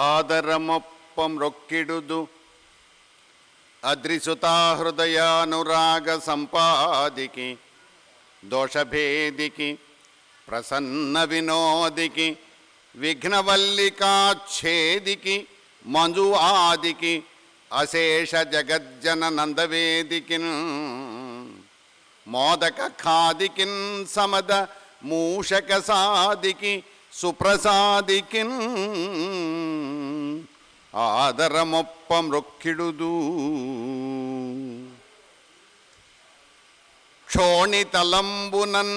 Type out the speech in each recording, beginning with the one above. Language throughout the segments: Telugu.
ఆదరమొప్పమృక్కిడుదు అద్రిసుతా హృదయానురాగ సంపాదికి దోషభేదికి ప్రసన్న వినోదికి విఘ్నవల్లికాచ్ఛేదికి మంజువాదికి అశేష జగజ్జన నందవేదికిన్ మోదక ఖాదికిన్ సమద మూషక సాదికి సుప్రసాదికిన్ ఆదరమొప్పమృక్కిడుదు క్షోణితలంబునన్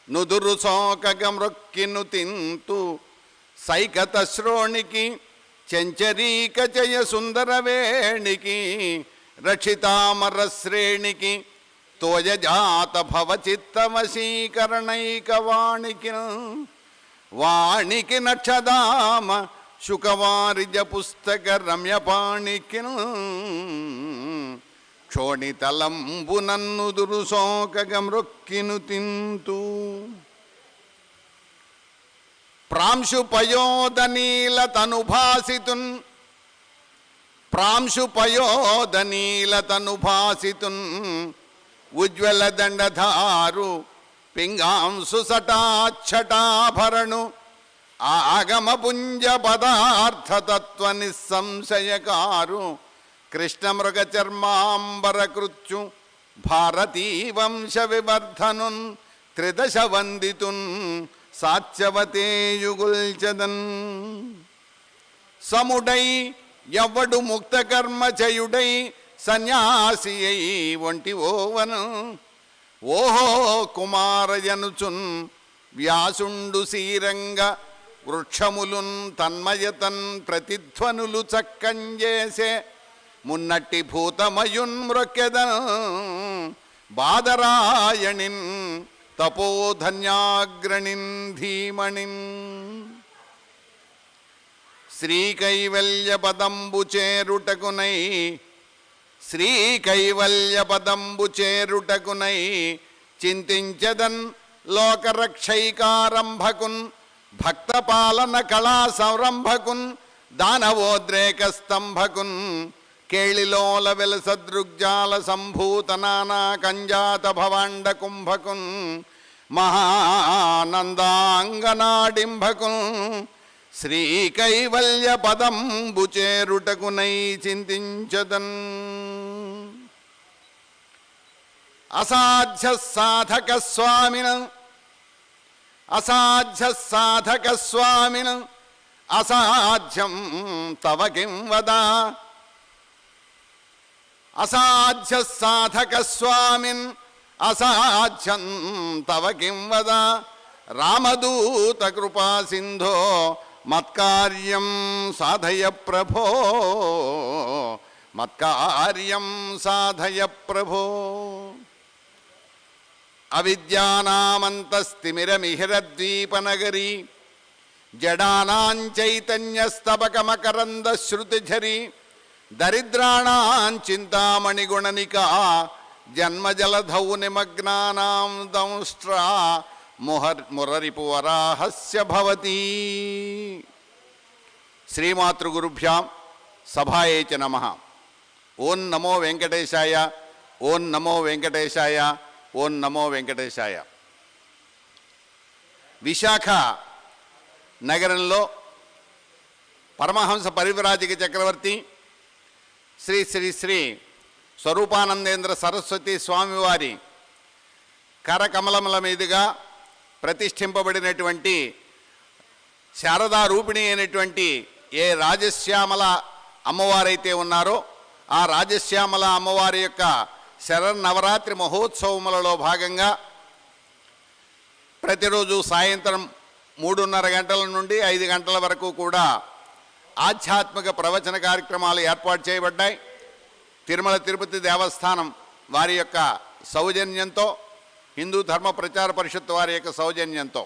నుదురు సోకగ మ్రొక్కిను తింతు సైకత శ్రోణికి చెంచరీక జయ సుందరవేణికి రక్షితామర శ్రేణికి తోయజాత భవచిత్తవశీకరణైక వాణికి నక్షదామ శుకవారిజ పుస్తక రమ్యపాణికి క్షోణితలంబునన్నుదురు సోకగ మ్రొక్కిను తింతు ప్రాంశుపయోదనీలతనుభాసితున్ ఉజ్వల దండధారు పింగాంసు సటాఛటాభరణు ఆగమపుంజ పదార్థతత్వ నిస్సంశయకారు కృష్ణమృగ చర్మాంబరకృత్యు భారతీ వంశ వివర్ధనున్ త్రిదశ వందితున్ సాత్యవతేయుగుల్చదన్ సముడై ఎవ్వడు ముక్తకర్మచయుడై సన్యాసి అయి ఒంటి ఓవను ఓహో కుమారయనుచున్ వ్యాసుండు శ్రీరంగ వృక్షములున్ తన్మయతన్ ప్రతిధ్వనులు చక్కంజేసే మున్నట్టి భూతమయున్ మ్రొక్కెదన్ బాదరాయణిన్ తపోధన్యాగ్రణిన్ ధీమణిన్ శ్రీకైవల్య పదంబు చేరుటకునై చింతించదన్ లోకరక్షైకారంభకున్ భక్తపాలన కళా సంరంభకున్ దానవోద్రేక స్తంభకున్ కేళిలోల వెలసదృగ్జాల సంభూత నానా కంజాత భవాండ కుంభకున్ మహానందాంగనాడింభకున్ శ్రీకైవల్య పదంబు చేరుటకునై చింతించదన్ అసాధ్య సాధక స్వామిన అసాధ్యం తవ కిం వద అసాధ్య సాధక స్వామిన్ అసాధ్యం తవ కిం వద రామదూత కృపా సింధో మత్కార్యం సాధయ ప్రభో మత్కార్యం సాధయ ప్రభో అవిద్యానామంతస్తిమిరమిహిరద్వీపనగరీ జడానాంచైతన్యస్తబకమకరందశ్రుతిఝరీ దరిద్రాణాం చింతామణిగుణనికా జన్మజలధౌ నిమగ్నానాం దంష్ట్రా మురరిపువరాహస్య భవతి. శ్రీమాతృగురుభ్యాం సభాయే చ నమః. ఓం నమో వెంకటేశాయ, ఓం నమో వెంకటేశాయ, ఓం నమో వెంకటేశాయ. విశాఖ నగరంలో పరమహంస పరివ్రాజక చక్రవర్తి శ్రీ శ్రీ శ్రీ స్వరూపానందేంద్ర సరస్వతి స్వామివారి కరకమలముల మీదుగా ప్రతిష్ఠింపబడినటువంటి శారదా రూపిణి అయినటువంటి ఏ రాజశ్యామల అమ్మవారైతే ఉన్నారో ఆ రాజశ్యామల అమ్మవారి యొక్క శరన్నవరాత్రి మహోత్సవములలో భాగంగా ప్రతిరోజు సాయంత్రం 3:30 గంటల నుండి 5 గంటల వరకు కూడా ఆధ్యాత్మిక ప్రవచన కార్యక్రమాలు ఏర్పాటు చేయబడ్డాయి. తిరుమల తిరుపతి దేవస్థానం వారి యొక్క సౌజన్యంతో, హిందూ ధర్మ ప్రచార పరిషత్ వారి యొక్క సౌజన్యంతో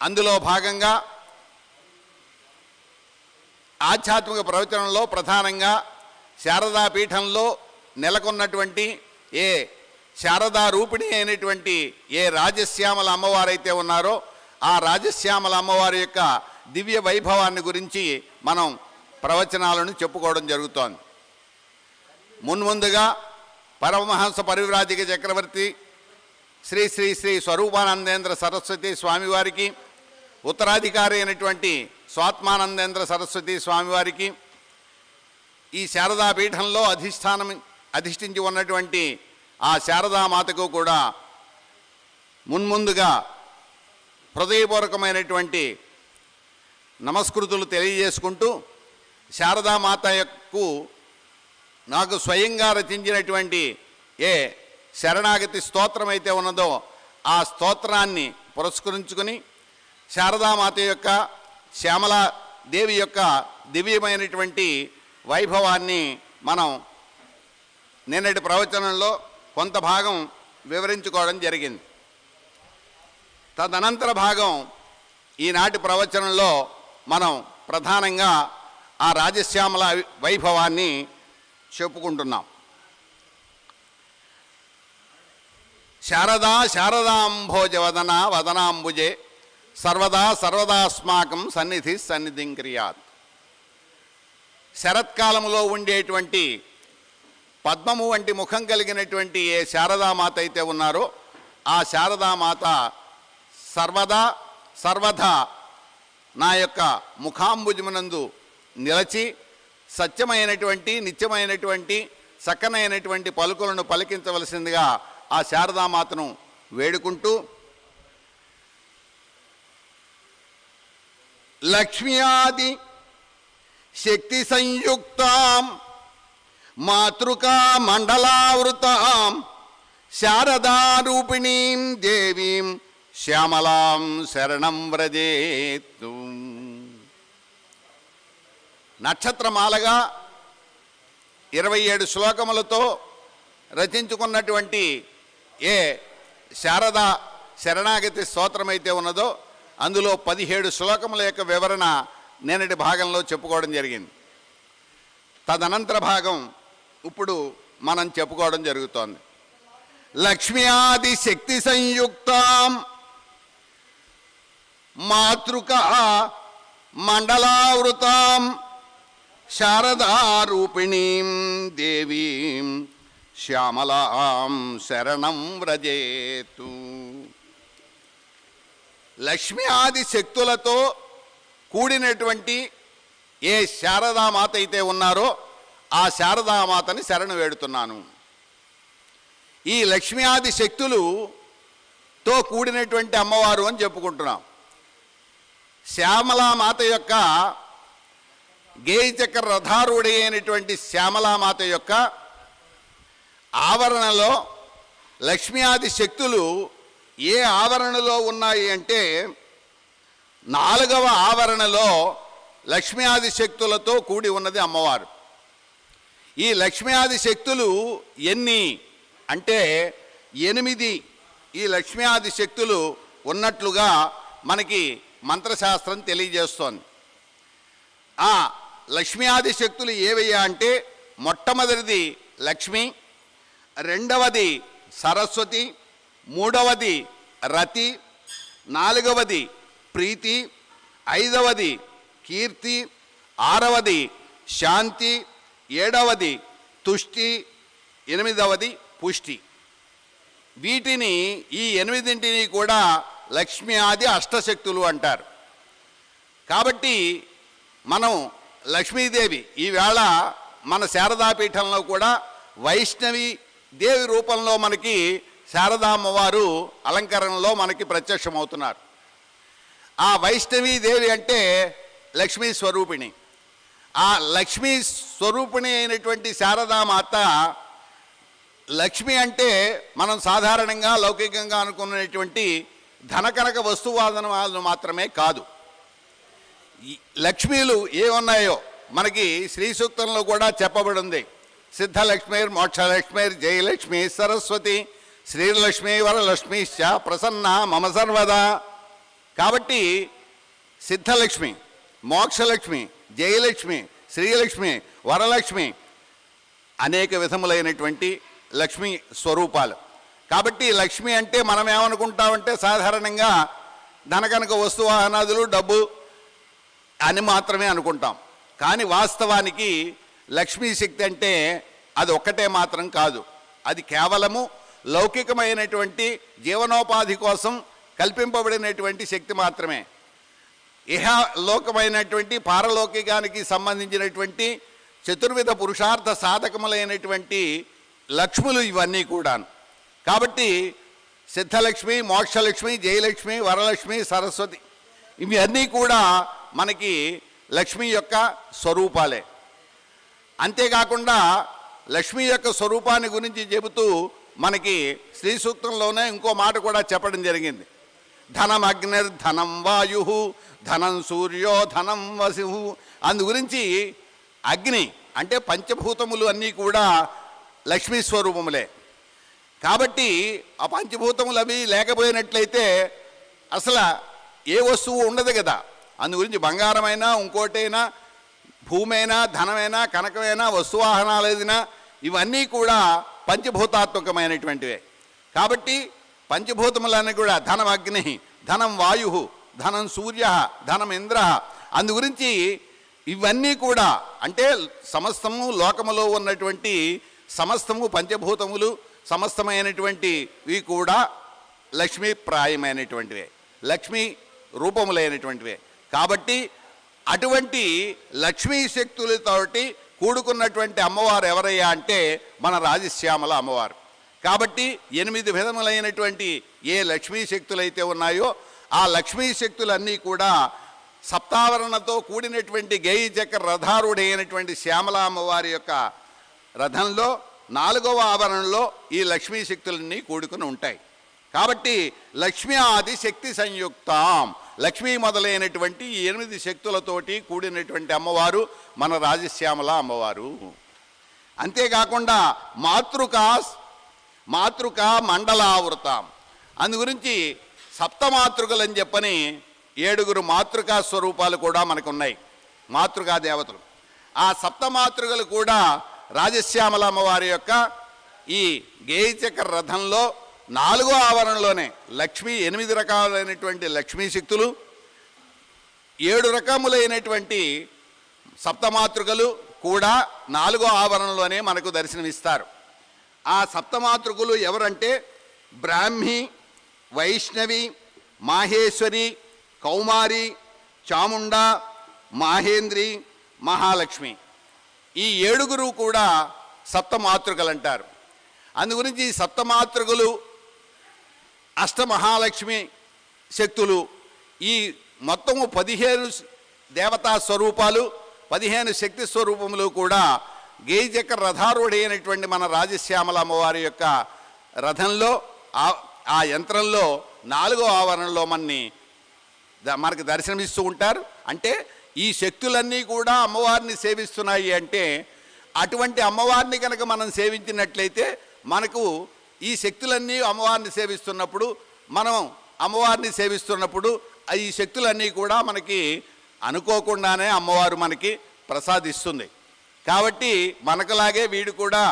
అందులో భాగంగా ఆధ్యాత్మిక ప్రవచనంలో ప్రధానంగా శారదా పీఠంలో నెలకొన్నటువంటి ఏ శారదా రూపిణి అయినటువంటి ఏ రాజశ్యామల అమ్మవారైతే ఉన్నారో ఆ రాజశ్యామల అమ్మవారి యొక్క దివ్య వైభవాన్ని గురించి మనం ప్రవచనాలను చెప్పుకోవడం జరుగుతోంది. మున్ముందుగా పరమహంస పరివ్రాజిక చక్రవర్తి శ్రీ శ్రీ శ్రీ స్వరూపానందేంద్ర సరస్వతి స్వామివారికి, ఉత్తరాధికారి అయినటువంటి స్వాత్మానందేంద్ర సరస్వతి స్వామివారికి, ఈ శారదాపీఠంలో అధిష్ఠించి ఉన్నటువంటి ఆ శారదామాతకు కూడా మున్ముందుగా హృదయపూర్వకమైనటువంటి నమస్కృతులు తెలియజేసుకుంటూ, శారదామాతకు నాకు స్వయంగా రచించినటువంటి ఏ శరణాగతి స్తోత్రం అయితే ఉన్నదో ఆ స్తోత్రాన్ని పురస్కరించుకుని శారదామాత యొక్క, శ్యామలాదేవి యొక్క దివ్యమైనటువంటి వైభవాన్ని మనం నిన్నటి ప్రవచనంలో కొంత భాగం వివరించుకోవడం జరిగింది. తదనంతర భాగం ఈనాటి ప్రవచనంలో మనం ప్రధానంగా ఆ రాజశ్యామల వైభవాన్ని చెప్పుకుంటున్నాం. శారదా శారదాంభోజవదన వదనాంబుజే సర్వదా సర్వదాస్మాకం సన్నిధి సన్నిధిం క్రియాత్. శరత్కాలంలో ఉండేటువంటి పద్మము వంటి ముఖం కలిగినటువంటి ఏ శారదామాత అయితే ఉన్నారో ఆ శారదామాత సర్వదా నా యొక్క ముఖాంబుజమునందు నిలచి సత్యమైనటువంటి, నిత్యమైనటువంటి, చక్కనైనటువంటి పలుకులను పలికించవలసిందిగా ఆ శారదామాతను వేడుకుంటూ, లక్ష్మ్యాది శక్తి సంయుక్తాం మాతృకా మండలావృతాం శారదారూపిణీం దేవీం శ్యామలాం శరణం వ్రజేత్తు. నక్షత్రమాలగా 27 శ్లోకములతో రచించుకున్నటువంటి ఏ శారదా శరణాగతి స్తోత్రమైతే ఉన్నదో అందులో 17 శ్లోకముల యొక్క వివరణ నేనటి భాగంలో చెప్పుకోవడం జరిగింది. తదనంతర భాగం ఇప్పుడు మనం చెప్పుకోవడం జరుగుతోంది. లక్ష్మ్యాది శక్తి సంయుక్తాం మాతృకా మండలావృతాం శారదారూపిణీం దేవీం శ్యామలాం శరణం వ్రజేతు. లక్ష్మి ఆది శక్తులతో కూడినటువంటి ఏ శారదామాత అయితే ఉన్నారో ఆ శారదామాతని శరణు వేడుతున్నాను. ఈ లక్ష్మి ఆది శక్తులుతో కూడినటువంటి అమ్మవారు అని చెప్పుకుంటున్నాం. శ్యామలామాత యొక్క గేయచక్ర రథారూఢి అయినటువంటి శ్యామలామాత యొక్క ఆవరణలో లక్ష్మీ ఆది శక్తులు ఏ ఆవరణలో ఉన్నాయి అంటే 4వ ఆవరణలో లక్ష్మీ ఆది శక్తులతో కూడి ఉన్నది అమ్మవారు. ఈ లక్ష్మీ ఆది శక్తులు ఎన్ని అంటే 8 ఈ లక్ష్మీ ఆది శక్తులు ఉన్నట్లుగా మనకి మంత్రశాస్త్రం తెలియజేస్తోంది. ఆ లక్ష్మీ ఆది శక్తులు ఏవయ్యా అంటే మొట్టమొదటిది లక్ష్మి, రెండవది సరస్వతి, మూడవది రతి, 4వది ప్రీతి, 5వది కీర్తి, 6వది శాంతి, 7వది తుష్టి, 8వది పుష్టి. వీటిని ఈ 8ంటిని కూడా లక్ష్మీ ఆది అష్టశక్తులు అంటారు. కాబట్టి మనం లక్ష్మీదేవి ఈవేళ మన శారదాపీఠంలో కూడా వైష్ణవి దేవి రూపంలో మనకి శారదామ్మవారు అలంకరణలో మనకి ప్రత్యక్షమవుతున్నారు. ఆ వైష్ణవీదేవి అంటే లక్ష్మీ స్వరూపిణి. ఆ లక్ష్మీ స్వరూపిణి అయినటువంటి శారదామాత, లక్ష్మి అంటే మనం సాధారణంగా లౌకికంగా అనుకునేటువంటి ధనకనక వస్తువాదనలు మాత్రమే కాదు. లక్ష్మీలు ఏమున్నాయో మనకి శ్రీ సూక్తంలో కూడా చెప్పబడింది. సిద్ధలక్ష్మీర్ మోక్షలక్ష్మీర్ జయలక్ష్మి సరస్వతి శ్రీలక్ష్మి వరలక్ష్మీశ్చ ప్రసన్న మమ సర్వదా. కాబట్టి సిద్ధలక్ష్మి, మోక్షలక్ష్మి, జయలక్ష్మి, శ్రీలక్ష్మి, వరలక్ష్మి అనేక విధములైనటువంటి లక్ష్మీ స్వరూపాలు. కాబట్టి లక్ష్మి అంటే మనం ఏమనుకుంటామంటే సాధారణంగా ధనకనక వస్తువాహనాదులు డబ్బు అని మాత్రమే అనుకుంటాం. కానీ వాస్తవానికి లక్ష్మీ శక్తి అంటే అది ఒక్కటే మాత్రం కాదు. అది కేవలము లౌకికమైనటువంటి జీవనోపాధి కోసం కల్పింపబడినటువంటి శక్తి మాత్రమే. ఇహలోకమైనటువంటి పారలౌకికానికి సంబంధించినటువంటి చతుర్విధ పురుషార్థ సాధకములైనటువంటి లక్ష్ములు ఇవన్నీ కూడాను. కాబట్టి సిద్ధలక్ష్మి, మోక్షలక్ష్మి, జయలక్ష్మి, వరలక్ష్మి, సరస్వతి ఇవన్నీ కూడా మనకి లక్ష్మి యొక్క స్వరూపాలే. అంతేకాకుండా లక్ష్మి యొక్క స్వరూపాన్ని గురించి చెబుతూ మనకి శ్రీ సూక్తంలోనే ఇంకో మాట కూడా చెప్పడం జరిగింది. ధనం అగ్నిర్ధనం వాయు ధనం సూర్యో ధనం వసు. అందు గురించి అగ్ని అంటే పంచభూతములు అన్నీ కూడా లక్ష్మీ స్వరూపములే. కాబట్టి ఆ పంచభూతములు అవి లేకపోయినట్లయితే అసలు ఏ వస్తువు ఉండదు కదా. అందు గురించి బంగారమైనా ఇంకోటైనా భూమైనా ధనమైనా కనకమైనా వస్తువాహనాలైనా ఇవన్నీ కూడా పంచభూతాత్మకమైనటువంటివే. కాబట్టి పంచభూతములన్నీ కూడా ధనం అగ్ని, ధనం వాయు, ధనం సూర్య, ధనం ఇంద్ర. అందు గురించి ఇవన్నీ కూడా అంటే సమస్తము లోకములో ఉన్నటువంటి సమస్తము పంచభూతములు సమస్తమైనటువంటివి కూడా లక్ష్మీప్రాయమైనటువంటివే, లక్ష్మీ రూపములైనటువంటివే. కాబట్టి అటువంటి లక్ష్మీ శక్తులతోటి కూడుకున్నటువంటి అమ్మవారు ఎవరయ్యా అంటే మన రాజశ్యామల అమ్మవారు. కాబట్టి 8 విధములైనటువంటి ఏ లక్ష్మీ శక్తులైతే ఉన్నాయో ఆ లక్ష్మీ శక్తులన్నీ కూడా సప్తావరణతో కూడినటువంటి గేయి చక్ర రథారుడైనటువంటి శ్యామల అమ్మవారి యొక్క రథంలో 4వ ఆవరణలో ఈ లక్ష్మీ శక్తులన్నీ కూడుకుని ఉంటాయి. కాబట్టి లక్ష్మీ ఆది శక్తి సంయుక్తం, లక్ష్మీ మొదలైనటువంటి 8 శక్తులతోటి కూడినటువంటి అమ్మవారు మన రాజశ్యామల అమ్మవారు. అంతేకాకుండా మాతృక మండలావృతం. అందు గురించి సప్తమాతృకలని చెప్పని 7 మాతృకా స్వరూపాలు కూడా మనకు ఉన్నాయి, మాతృకా దేవతలు. ఆ సప్తమాతృకలు కూడా రాజశ్యామల అమ్మవారి యొక్క ఈ గేయచక్ర రథంలో 4వ ఆవరణలోనే లక్ష్మీ 8 రకాలైనటువంటి లక్ష్మీ శక్తులు, 7 రకములైనటువంటి సప్తమాతృకలు కూడా 4వ ఆవరణలోనే మనకు దర్శనమిస్తారు. ఆ సప్తమాతృకలు ఎవరంటే బ్రాహ్మి, వైష్ణవి, మాహేశ్వరి, కౌమారి, చాముండ, మాహేంద్రి, మహాలక్ష్మి. ఈ 7 కూడా సప్తమాతృకలు అంటారు. అందుగురించి ఈ సప్తమాతృకలు అష్టమహాలక్ష్మి శక్తులు ఈ మొత్తము 15 దేవతా స్వరూపాలు 15 శక్తి స్వరూపములు కూడా గేయచక్ర రథారూఢైనటువంటి మన రాజశ్యామల అమ్మవారి యొక్క రథంలో ఆ యంత్రంలో 4వ ఆవరణలో మనకి దర్శనమిస్తూ ఉంటారు. అంటే ఈ శక్తులన్నీ కూడా అమ్మవారిని సేవిస్తున్నాయి. అంటే అటువంటి అమ్మవారిని కనుక మనం సేవించినట్లయితే మనకు ఈ శక్తులన్నీ అమ్మవారిని సేవిస్తున్నప్పుడు మనం అమ్మవారిని సేవిస్తున్నప్పుడు ఈ శక్తులన్నీ కూడా మనకి అనుకోకుండానే అమ్మవారు మనకి ప్రసాదిస్తుంది. కాబట్టి మనకులాగే వీడు కూడా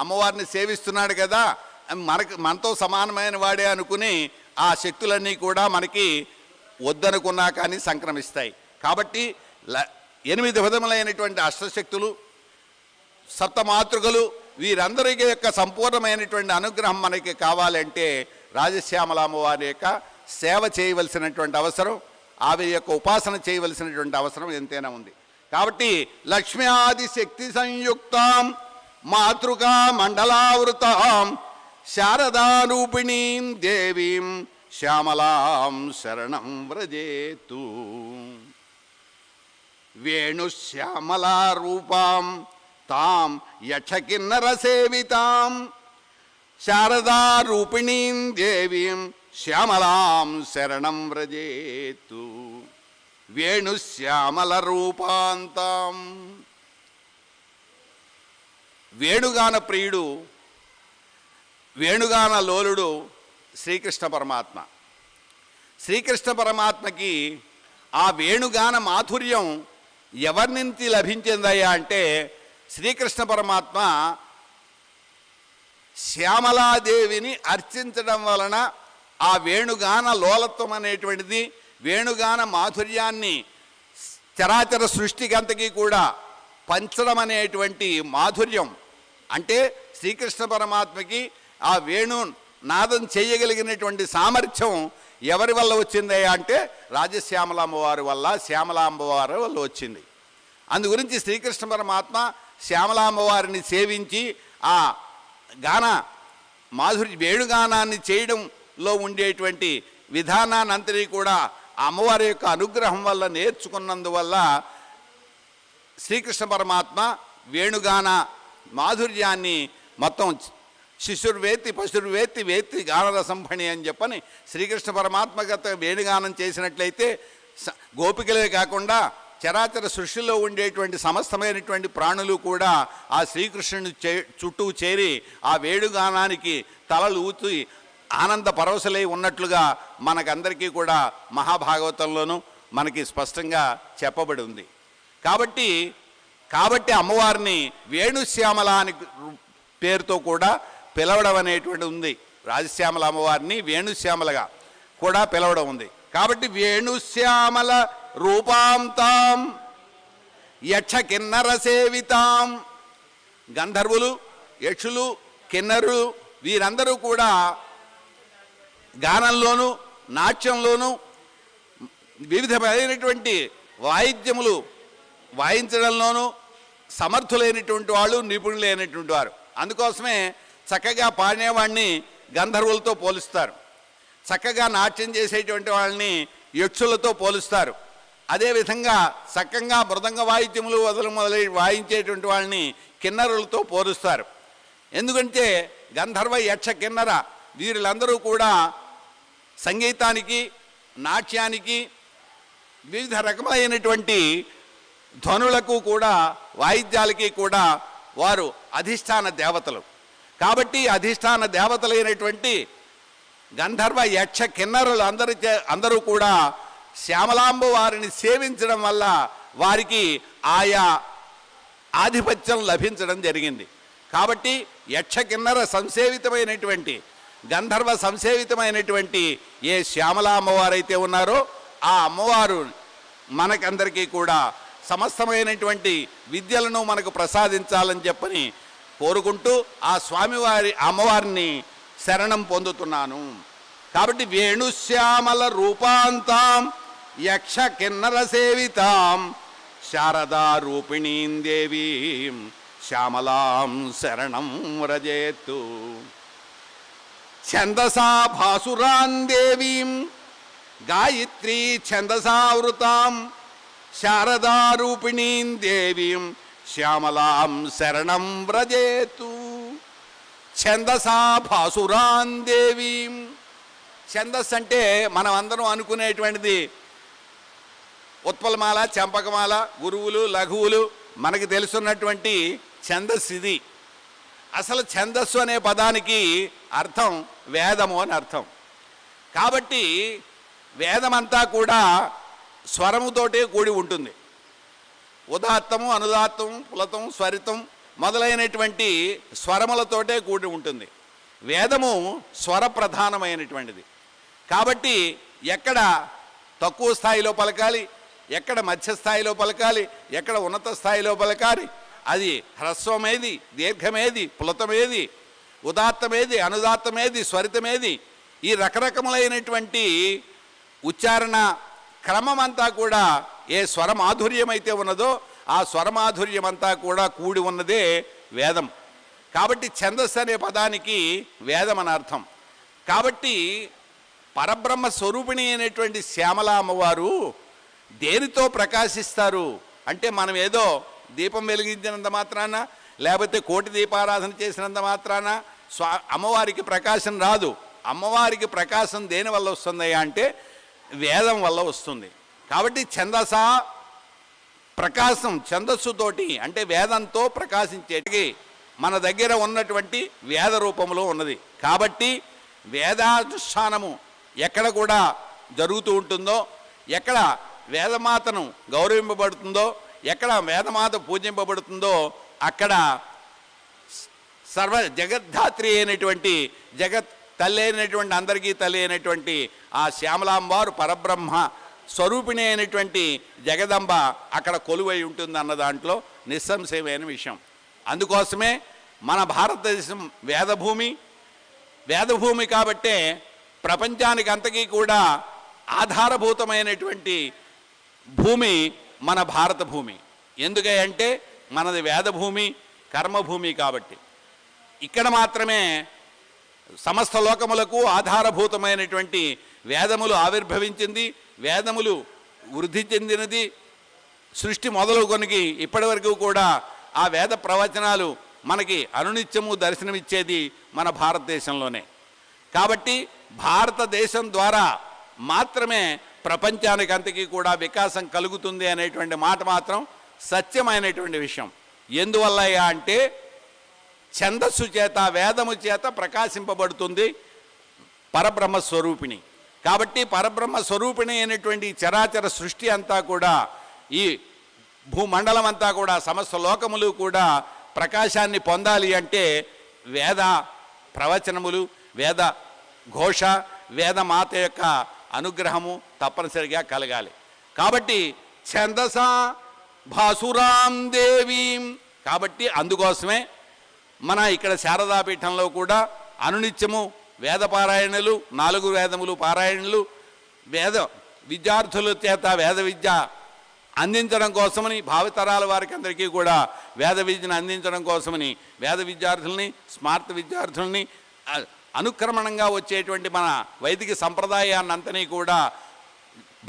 అమ్మవారిని సేవిస్తున్నాడు కదా, మనతో సమానమైన వాడే అనుకుని ఆ శక్తులన్నీ కూడా మనకి వద్దనుకున్నా కానీ సంక్రమిస్తాయి. కాబట్టి 8 విధములైనటువంటి అష్టశక్తులు, సప్తమాతృకలు వీరందరికీ యొక్క సంపూర్ణమైనటువంటి అనుగ్రహం మనకి కావాలంటే రాజశ్యామల అమ్మవారి యొక్క సేవ చేయవలసినటువంటి అవసరం, ఆమె యొక్క ఉపాసన చేయవలసినటువంటి అవసరం ఎంతైనా ఉంది. కాబట్టి లక్ష్మీ ఆది శక్తి సంయుక్తం మాతృకా మండలావృతాం శారదారూపిణీం దేవీం శ్యామలాం శరణం వ్రజేతు. వేణుశ్యామలారూపాం తాం యక్షకిన్నరసేవితాం శారదారూపిణీం దేవీం శ్యామలాం శరణం వ్రజేతు. వేణుశ్యామల రూపాంతం. వేణుగాన ప్రియుడు, వేణుగాన లోలుడు శ్రీకృష్ణ పరమాత్మ. శ్రీకృష్ణ పరమాత్మకి ఆ వేణుగాన మాధుర్యం ఎవరి నుంచి లభించిందయ్యా అంటే శ్రీకృష్ణ పరమాత్మ శ్యామలాదేవిని అర్చించడం వలన ఆ వేణుగాన లోలత్వం అనేటువంటిది, వేణుగాన మాధుర్యాన్ని చరాచర సృష్టికంతకీ కూడా పంచడం అనేటువంటి మాధుర్యం, అంటే శ్రీకృష్ణ పరమాత్మకి ఆ వేణు నాదం చేయగలిగినటువంటి సామర్థ్యం ఎవరి వల్ల వచ్చిందయ్యా అంటే రాజశ్యామలాంబవారి వల్ల, శ్యామలాంబవారి వల్ల వచ్చింది. అందుగురించి శ్రీకృష్ణ పరమాత్మ శ్యామలాంబవారిని సేవించి ఆ గాన మాధుర్య వేణుగానాన్ని చేయడంలో ఉండేటువంటి విధానాన్నంతని కూడా అమ్మవారి యొక్క అనుగ్రహం వల్ల నేర్చుకున్నందువల్ల శ్రీకృష్ణ పరమాత్మ వేణుగాన మాధుర్యాన్ని మొత్తం శిశుర్వేత్తి పశుర్వేత్తి వేత్తి గానరసంభణి అని చెప్పని శ్రీకృష్ణ పరమాత్మగత వేణుగానం చేసినట్లయితే గోపికలే కాకుండా చరాచర సృష్టిలో ఉండేటువంటి సమస్తమైనటువంటి ప్రాణులు కూడా ఆ శ్రీకృష్ణుని చుట్టూ చేరి ఆ వేణుగానానికి తలలు ఊతి ఆనంద పరవశలై ఉన్నట్లుగా మనకందరికీ కూడా మహాభాగవతంలోనూ మనకి స్పష్టంగా చెప్పబడి ఉంది. కాబట్టి అమ్మవారిని వేణుశ్యామల అని పేరుతో కూడా పిలవడం అనేటువంటి ఉంది. రాజశ్యామల అమ్మవారిని వేణుశ్యామలగా కూడా పిలవడం ఉంది. కాబట్టి వేణుశ్యామల రూపాంతాం యక్ష కిన్నర సేవితాం, గంధర్వులు, యక్షులు, కిన్నరులు వీరందరూ కూడా గానంలోనూ నాట్యంలోనూ వివిధమైనటువంటి వాయిద్యములు వాయించడంలోనూ సమర్థులైనటువంటి వాళ్ళు, నిపుణులైనటువంటి వారు. అందుకోసమే చక్కగా పాడేవాడిని గంధర్వులతో పోలుస్తారు, చక్కగా నాట్యం చేసేటువంటి వాళ్ళని యక్షులతో పోలుస్తారు. అదేవిధంగా చక్కగా మృదంగ వాయిద్యములు మొదలై వాయించేటువంటి వాళ్ళని కిన్నరులతో పోలుస్తారు. ఎందుకంటే గంధర్వ యక్ష కిన్నర వీరులందరూ కూడా సంగీతానికి, నాట్యానికి, వివిధ రకమైనటువంటి ధ్వనులకు కూడా, వాయిద్యాలకి కూడా వారు అధిష్టాన దేవతలు. కాబట్టి అధిష్టాన దేవతలైనటువంటి గంధర్వ యక్ష కిన్నరులు అందరూ కూడా శ్యామలాంబ వారిని సేవించడం వల్ల వారికి ఆయా ఆధిపత్యం లభించడం జరిగింది. కాబట్టి యక్ష కిన్నర సంసేవితమైనటువంటి, గంధర్వ సంసేవితమైనటువంటి ఏ శ్యామలాంబవారైతే ఉన్నారో ఆ అమ్మవారు మనకందరికీ కూడా సమస్తమైనటువంటి విద్యలను మనకు ప్రసాదించాలని చెప్పని కోరుకుంటూ ఆ స్వామివారి అమ్మవారిని శరణం పొందుతున్నాను. కాబట్టి వేణుశ్యామల రూపాంతాం యక్ష కిన్నర సేవితాం శారదా రూపిణీం దేవీం శ్యామలాం శరణం వ్రజేత్తు. ఛందసా భాసురాం దేవీం గాయత్రీ ఛందసావృతాం శారదా రూపిణీం దేవీం శ్యామలాం శరణం వ్రజేతు. ఛందసా భాసురాం దేవీం. ఛందస్సు అంటే మనం అందరం అనుకునేటువంటిది ఉత్పలమాల, చంపకమాల, గురువులు, లఘువులు మనకి తెలుసున్నటువంటి ఛందస్సు ఇది. అసలు ఛందస్సు అనే పదానికి అర్థం వేదము అని అర్థం. కాబట్టి వేదమంతా కూడా స్వరముతోటే కూడి ఉంటుంది. ఉదాత్తము, అనుదాత్తము, పులతం, స్వరితం మొదలైనటువంటి స్వరములతోటే కూడి ఉంటుంది. వేదము స్వర ప్రధానమైనటువంటిది. కాబట్టి ఎక్కడ తక్కువ స్థాయిలో పలకాలి, ఎక్కడ మధ్యస్థాయిలో పలకాలి, ఎక్కడ ఉన్నత స్థాయిలో పలకాలి, అది హ్రస్వమేది, దీర్ఘమేది, పులతమేది, ఉదాత్తమేది, అనుదాత్తమేది, స్వరితమేది, ఈ రకరకములైనటువంటి ఉచ్చారణ క్రమం అంతా కూడా ఏ స్వరమాధుర్యం అయితే ఉన్నదో ఆ స్వరమాధుర్యం అంతా కూడా కూడి ఉన్నదే వేదం. కాబట్టి ఛందస్సు అనే పదానికి వేదం అని అర్థం. కాబట్టి పరబ్రహ్మ స్వరూపిణి అయినటువంటి శ్యామల అమ్మవారు దేనితో ప్రకాశిస్తారు అంటే, మనం ఏదో దీపం వెలిగించినంత మాత్రాన, లేకపోతే కోటి దీపారాధన చేసినంత మాత్రాన అమ్మవారికి ప్రకాశం రాదు. అమ్మవారికి ప్రకాశం దేని వల్ల వస్తుందయ్యా అంటే వేదం వల్ల వస్తుంది. కాబట్టి ఛందస ప్రకాశం, ఛందస్సుతోటి అంటే వేదంతో ప్రకాశించేటికి మన దగ్గర ఉన్నటువంటి వేద రూపంలో ఉన్నది. కాబట్టి వేదానుష్ఠానము ఎక్కడ కూడా జరుగుతూ ఉంటుందో, ఎక్కడ వేదమాతను గౌరవింపబడుతుందో, ఎక్కడ వేదమాత పూజింపబడుతుందో అక్కడ జగద్ధాత్రి అయినటువంటి జగత్ తల్లి అయినటువంటి అందరికీ తల్లి అయినటువంటి ఆ శ్యామలాంబారు పరబ్రహ్మ స్వరూపిణి అయినటువంటి జగదంబ అక్కడ కొలువై ఉంటుంది అన్న దాంట్లో నిస్సంశయమైన విషయం. అందుకోసమే మన భారతదేశం వేదభూమి కాబట్టే ప్రపంచానికి అంతకీ కూడా ఆధారభూతమైనటువంటి భూమి మన భారత భూమి. ఎందుకంటే మనది వేదభూమి, కర్మభూమి కాబట్టి ఇక్కడ మాత్రమే సమస్త లోకములకు ఆధారభూతమైనటువంటి వేదములు ఆవిర్భవించింది, వేదములు వృద్ధి చెందినది. సృష్టి మొదలుకొనికి ఇప్పటి వరకు కూడా ఆ వేద ప్రవచనాలు మనకి అనునిత్యము దర్శనమిచ్చేది మన భారతదేశంలోనే. కాబట్టి భారతదేశం ద్వారా మాత్రమే ప్రపంచానికి అంతకీ కూడా వికాసం కలుగుతుంది అనేటువంటి మాట మాత్రం సత్యమైనటువంటి విషయం. ఎందువల్ల అంటే ఛందస్సు చేత, వేదము చేత ప్రకాశింపబడుతుంది పరబ్రహ్మ స్వరూపిణి. కాబట్టి పరబ్రహ్మ స్వరూపిణి అయినటువంటి చరాచర సృష్టి అంతా కూడా, ఈ భూమండలం అంతా కూడా, సమస్త లోకములు కూడా ప్రకాశాన్ని పొందాలి అంటే వేద ప్రవచనములు, వేద ఘోష, వేదమాత యొక్క అనుగ్రహము తప్పనిసరిగా కలగాలి. కాబట్టి ఛందసా భాసురాం దేవీం, కాబట్టి అందుకోసమే మన ఇక్కడ శారదాపీఠంలో కూడా అనునిత్యము వేద పారాయణలు, 4 వేదములు పారాయణలు, వేద విద్యార్థుల చేత వేద విద్య అందించడం కోసమని, భావితరాల వారికి అందరికీ కూడా వేద విద్యను అందించడం కోసమని వేద విద్యార్థుల్ని, స్మార్ట్ విద్యార్థుల్ని, అనుక్రమణంగా వచ్చేటువంటి మన వైదిక సంప్రదాయాన్నంతనీ కూడా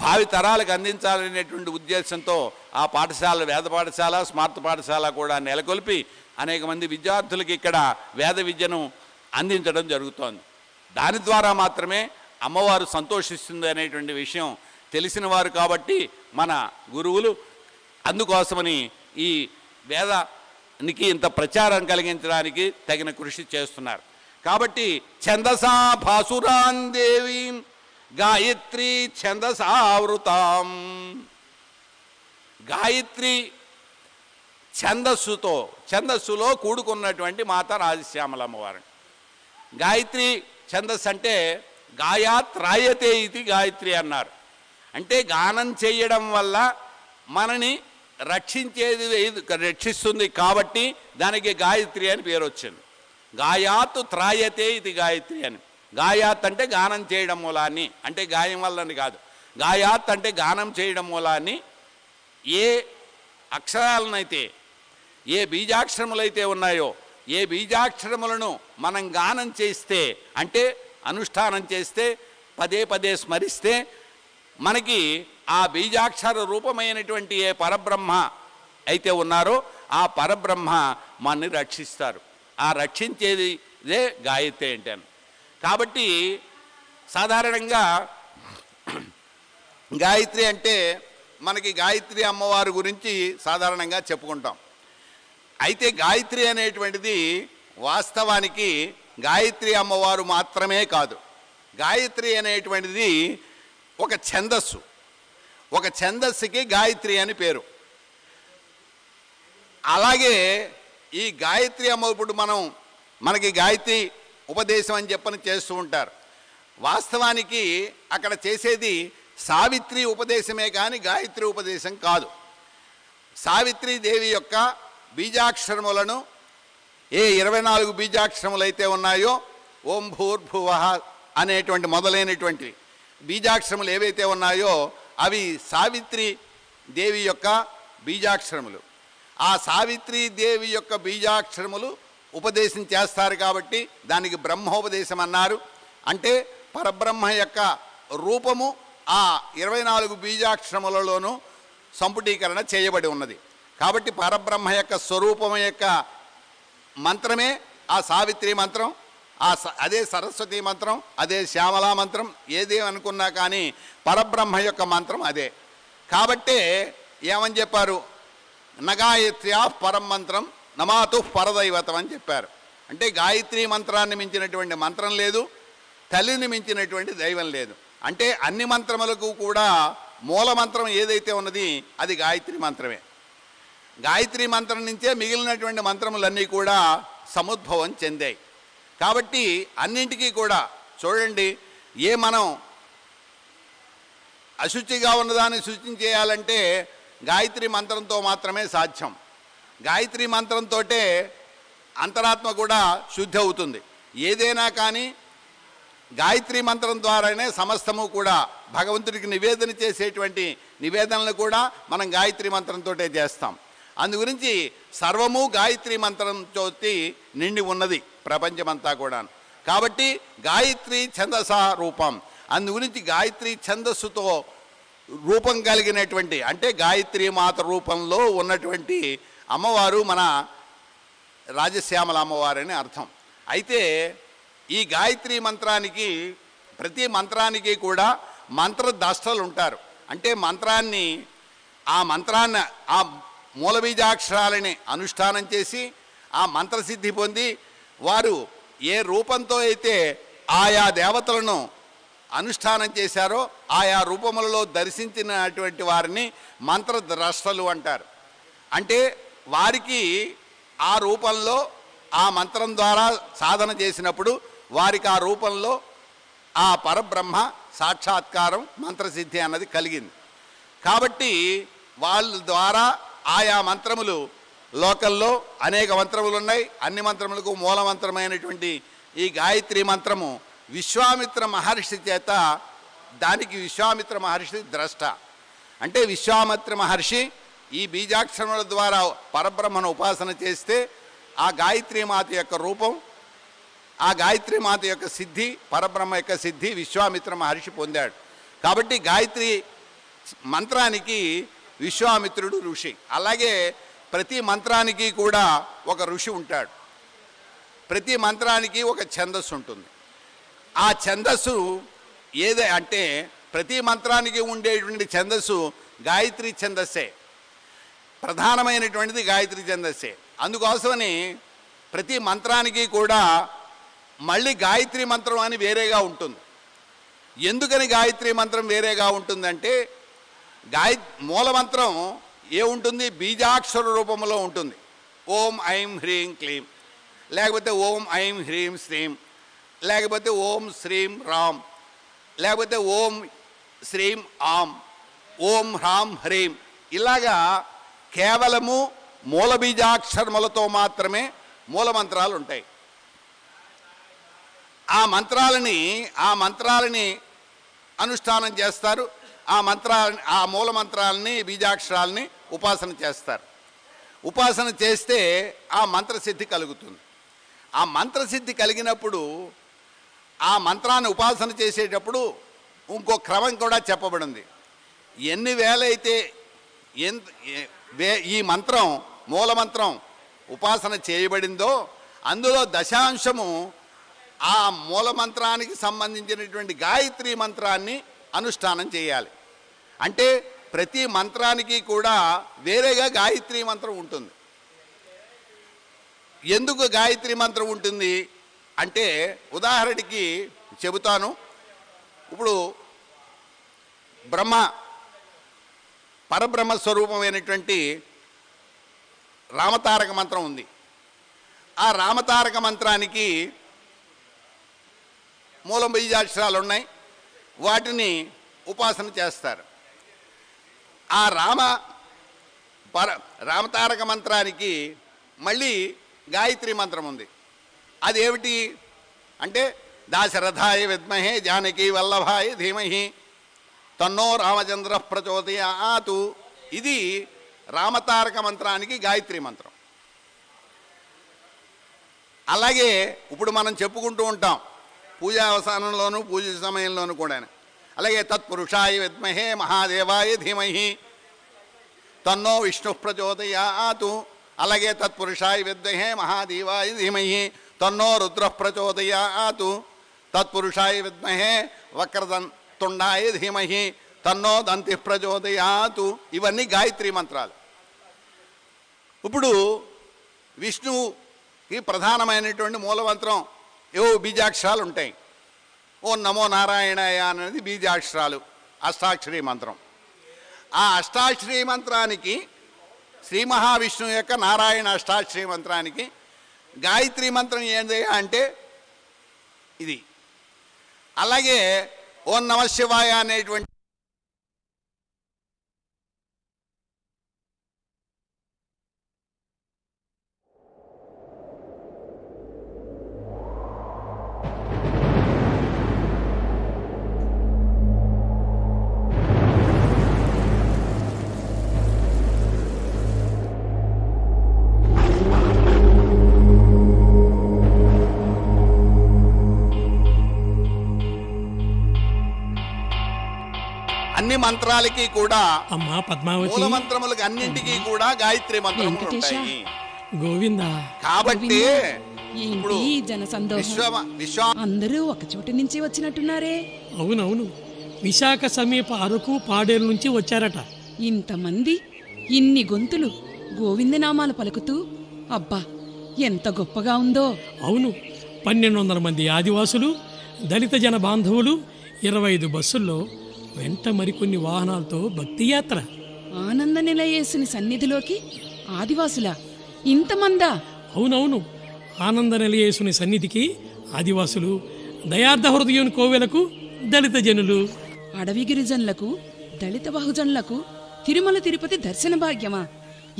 భావితరాలకు అందించాలనేటువంటి ఉద్దేశంతో ఆ పాఠశాల, వేద పాఠశాల, స్మార్ట్ పాఠశాల కూడా నెలకొల్పి అనేక మంది విద్యార్థులకి ఇక్కడ వేద విద్యను అందించడం జరుగుతోంది. దాని ద్వారా మాత్రమే అమ్మవారు సంతోషిస్తుంది అనేటువంటి విషయం తెలిసిన వారు కాబట్టి మన గురువులు అందుకోసమని ఈ వేదానికి ఇంత ప్రచారం కలిగించడానికి తగిన కృషి చేస్తున్నారు. కాబట్టి ఛందసా భాసురాన్ దేవీం గాయత్రీ ఛందసావృతాం, గాయత్రి ఛందస్సులో కూడుకున్నటువంటి మాత రాజశ్యామలమ్మవారు. గాయత్రి ఛందస్సు అంటే గాయాత్ రాయతే ఇది గాయత్రి అన్నారు. అంటే గానం చేయడం వల్ల మనని రక్షిస్తుంది కాబట్టి దానికి గాయత్రి అని పేరు వచ్చింది. గాయాత్ త్రాయతే ఇది గాయత్రి అని. గాయాత్ అంటే గానం చేయడం మూలాన్ని, అంటే గాయం వల్లని కాదు. గాయాత్ అంటే గానం చేయడం మూలాన్ని ఏ అక్షరాలనైతే, ఏ బీజాక్షరములైతే ఉన్నాయో, ఏ బీజాక్షరములను మనం గానం చేస్తే, అంటే అనుష్ఠానం చేస్తే, పదే పదే స్మరిస్తే మనకి ఆ బీజాక్షర రూపమైనటువంటి ఏ పరబ్రహ్మ అయితే ఉన్నారో ఆ పరబ్రహ్మ మనని రక్షిస్తారు. ఆ రక్షించేదే గాయత్రి అంటాను. కాబట్టి సాధారణంగా గాయత్రి అంటే మనకి గాయత్రి అమ్మవారి గురించి సాధారణంగా చెప్పుకుంటాం. అయితే గాయత్రి అనేటువంటిది వాస్తవానికి గాయత్రి అమ్మవారు మాత్రమే కాదు. గాయత్రి అనేటువంటిది ఒక ఛందస్సు. ఒక ఛందస్సుకి గాయత్రి అని పేరు. అలాగే ఈ గాయత్రి అమ్మ ఇప్పుడు మనకి గాయత్రి ఉపదేశం అని చెప్పని చేస్తూ ఉంటారు. వాస్తవానికి అక్కడ చేసేది సావిత్రి ఉపదేశమే కానీ గాయత్రి ఉపదేశం కాదు. సావిత్రి దేవి యొక్క బీజాక్షరములను, ఏ 24 బీజాక్షరములు అయితే ఉన్నాయో, ఓం భూర్భువః అనేటువంటి మొదలైనటువంటి బీజాక్షరములు ఏవైతే ఉన్నాయో అవి సావిత్రి దేవి యొక్క బీజాక్షరములు. ఆ సావిత్రి దేవి యొక్క బీజాక్షరములు ఉపదేశం చేస్తారు కాబట్టి దానికి బ్రహ్మోపదేశం అన్నారు. అంటే పరబ్రహ్మ యొక్క రూపము ఆ 24 బీజాక్షరములలోనూ సంపుటీకరణ చేయబడి ఉన్నది. కాబట్టి పరబ్రహ్మ యొక్క స్వరూపం యొక్క మంత్రమే ఆ సావిత్రి మంత్రం, అదే సరస్వతి మంత్రం, అదే శ్యామలా మంత్రం. ఏదే అనుకున్నా కానీ పరబ్రహ్మ యొక్క మంత్రం అదే. కాబట్టే ఏమని చెప్పారు, నగాయత్ర్యా పరం మంత్రం నమాతు పరదైవతం అని చెప్పారు. అంటే గాయత్రి మంత్రాన్ని మించినటువంటి మంత్రం లేదు, తల్లిని మించినటువంటి దైవం లేదు. అంటే అన్ని మంత్రములకు కూడా మూల మంత్రం ఏదైతే ఉన్నది అది గాయత్రి మంత్రమే. గాయత్రి మంత్రం నుంచే మిగిలినటువంటి మంత్రములన్నీ కూడా సముద్భవం చెందాయి. కాబట్టి అన్నింటికీ కూడా చూడండి, మనం అశుచిగా ఉన్నదాన్ని శుచి చేయాలంటే గాయత్రి మంత్రంతో మాత్రమే సాధ్యం. గాయత్రి మంత్రంతో అంతరాత్మ కూడా శుద్ధి అవుతుంది. ఏదైనా కానీ గాయత్రి మంత్రం ద్వారానే సమస్తము కూడా భగవంతుడికి నివేదన చేసేటువంటి నివేదనలు కూడా మనం గాయత్రి మంత్రంతో చేస్తాం. అందుగురించి సర్వము గాయత్రి మంత్రంతో నిండి ఉన్నది ప్రపంచమంతా కూడా. కాబట్టి గాయత్రి ఛందస రూపం. అందుగురించి గాయత్రి ఛందస్సుతో రూపం కలిగినటువంటి, అంటే గాయత్రి మాత రూపంలో ఉన్నటువంటి అమ్మవారు మన రాజశ్యామల అమ్మవారని అర్థం. అయితే ఈ గాయత్రి మంత్రానికి, ప్రతి మంత్రానికి కూడా మంత్రదష్టలు ఉంటారు. అంటే మంత్రాన్ని ఆ మూలబీజాక్షరాలని అనుష్ఠానం చేసి ఆ మంత్రసిద్ధి పొంది వారు ఏ రూపంతో అయితే ఆయా దేవతలను అనుష్ఠానం చేశారో ఆయా రూపములలో దర్శించినటువంటి వారిని మంత్రద్రష్టలు అంటారు. అంటే వారికి ఆ రూపంలో ఆ మంత్రం ద్వారా సాధన చేసినప్పుడు వారికి ఆ రూపంలో ఆ పరబ్రహ్మ సాక్షాత్కారం మంత్రసిద్ధి అన్నది కలిగింది. కాబట్టి వాళ్ళ ద్వారా ఆయా మంత్రములు, లోకల్లో అనేక మంత్రములు ఉన్నాయి. అన్ని మంత్రములకు మూలమంత్రమైనటువంటి ఈ గాయత్రి మంత్రము విశ్వామిత్ర మహర్షి చేత, దానికి విశ్వామిత్ర మహర్షి ద్రష్ట. అంటే విశ్వామిత్ర మహర్షి ఈ బీజాక్షరముల ద్వారా పరబ్రహ్మను ఉపాసన చేస్తే ఆ గాయత్రి మాత యొక్క రూపం, ఆ గాయత్రి మాత యొక్క సిద్ధి, పరబ్రహ్మ యొక్క సిద్ధి విశ్వామిత్ర మహర్షి పొందాడు. కాబట్టి గాయత్రి మంత్రానికి విశ్వామిత్రుడు ఋషి. అలాగే ప్రతి మంత్రానికి కూడా ఒక ఋషి ఉంటాడు. ప్రతి మంత్రానికి ఒక ఛందస్సు ఉంటుంది. ఆ ఛందస్సు అంటే ప్రతి మంత్రానికి ఉండేటువంటి ఛందస్సు గాయత్రి ఛందస్సే, ప్రధానమైనటువంటిది గాయత్రి ఛందస్సే. అందుకోసమని ప్రతి మంత్రానికి కూడా మళ్ళీ గాయత్రి మంత్రం అని వేరేగా ఉంటుంది. ఎందుకని గాయత్రి మంత్రం వేరేగా ఉంటుందంటే, మూలమంత్రం ఏముంటుంది, బీజాక్షర రూపంలో ఉంటుంది. ఓం ఐం హ్రీం క్లీం, లేకపోతే ఓం ఐం హ్రీం శ్రీం, లేకపోతే ఓం శ్రీం రామ్, లేకపోతే ఓం శ్రీం ఆం, ఓం హ్రాం హ్రీం. ఇలాగా కేవలము మూలబీజాక్షరములతో మాత్రమే మూలమంత్రాలు ఉంటాయి. ఆ మంత్రాలని అనుష్ఠానం చేస్తారు. ఆ మూలమంత్రాలని, బీజాక్షరాలని ఉపాసన చేస్తారు. ఉపాసన చేస్తే ఆ మంత్రసిద్ధి కలుగుతుంది. ఆ మంత్రసిద్ధి కలిగినప్పుడు ఆ మంత్రాన్ని ఉపాసన చేసేటప్పుడు ఇంకో క్రమం కూడా చెప్పబడింది. ఎన్ని వేలైతే ఈ మూలమంత్రం ఉపాసన చేయబడిందో అందులో దశాంశము ఆ మూలమంత్రానికి సంబంధించినటువంటి గాయత్రి మంత్రాన్ని అనుష్ఠానం చేయాలి. అంటే ప్రతి మంత్రానికి కూడా వేరేగా గాయత్రి మంత్రం ఉంటుంది. ఎందుకు గాయత్రి మంత్రం ఉంటుంది అంటే, ఉదాహరణకి చెబుతాను. ఇప్పుడు పరబ్రహ్మ స్వరూపమైనటువంటి రామతారక మంత్రం ఉంది. ఆ రామతారక మంత్రానికి మూల బీజాక్షరాలు ఉన్నాయి. వాటిని ఉపాసన చేస్తారు. ఆ రామతారక మంత్రానికి మళ్ళీ గాయత్రి మంత్రం ఉంది. అదేమిటి అంటే, దాశరథాయ విద్మహే జానకీ వల్లభాయ ధీమహి తన్నో రామచంద్ర ప్రచోదయాతు. ఇది రామతారక మంత్రానికి గాయత్రి మంత్రం. అలాగే ఇప్పుడు మనం చెప్పుకుంటూ ఉంటాం పూజా అవసానంలోనూ పూజ సమయంలోనూ కూడా. అలాగే తత్పురుషాయ విద్మహే మహాదేవాయ ధీమహి తన్నో విష్ణు ప్రచోదయాతు. అలాగే తత్పురుషాయ విద్మహే మహాదేవాయ ధీమహి తన్నో రుద్ర ప్రచోదయాతు. తత్పురుషాయ విద్మహే వక్రతుండాయ ధీమహి తన్నో దంతి ప్రచోదయాతు. ఇవన్నీ గాయత్రి మంత్రాలు. ఇప్పుడు విష్ణువుకి ప్రధానమైనటువంటి మూలమంత్రం ఏవో బీజాక్షరాలు ఉంటాయి. ఓ నమో నారాయణాయ అనేది బీజాక్షరాలు, అష్టాక్షరీ మంత్రం. ఆ అష్టాక్షరీ మంత్రానికి, శ్రీ మహావిష్ణువు యొక్క నారాయణ అష్టాక్షరీ మంత్రానికి గాయత్రి మంత్రం ఏంది అంటే ఇది. అలాగే ఓం నమ శివాయ అనేటువంటి అన్ని మంత్రాలకి కూడా అమ్మా పద్మావతి, మూల మంత్రములకు అన్నింటికి కూడా గాయత్రి మంత్రములు ఉంటాయి గోవింద. కాబట్టి ఏంటి జన సందోహం? అందరూ ఒక చోటు నుంచి వచ్చినట్టున్నారే. అవునవును, విశాఖ సమీప అరకు పాడేరు నుంచి వచ్చారట. ఇంతమంది, ఇన్ని గొంతులు గోవిందనామాలు పలుకుతూ, అబ్బా ఎంత గొప్పగా ఉందో. అవును, 1200 మంది ఆదివాసులు, దళిత జన బాంధవులు, 25 బస్సుల్లో, వెంట మరికొన్ని వాహనాలతో భక్తి యాత్ర. ఆనంద నిలయేసుని సన్నిధిలోకి ఆదివాసులా? ఇంతమందా? అవునవును, ఆనంద నిలయేసుని సన్నిధికి ఆదివాసులు, దయార్థ హృదయుని కోవెలకు దళిత జనులు. అడవి గిరిజనులకు, దళిత బహుజనులకు తిరుమల తిరుపతి దర్శన భాగ్యమా?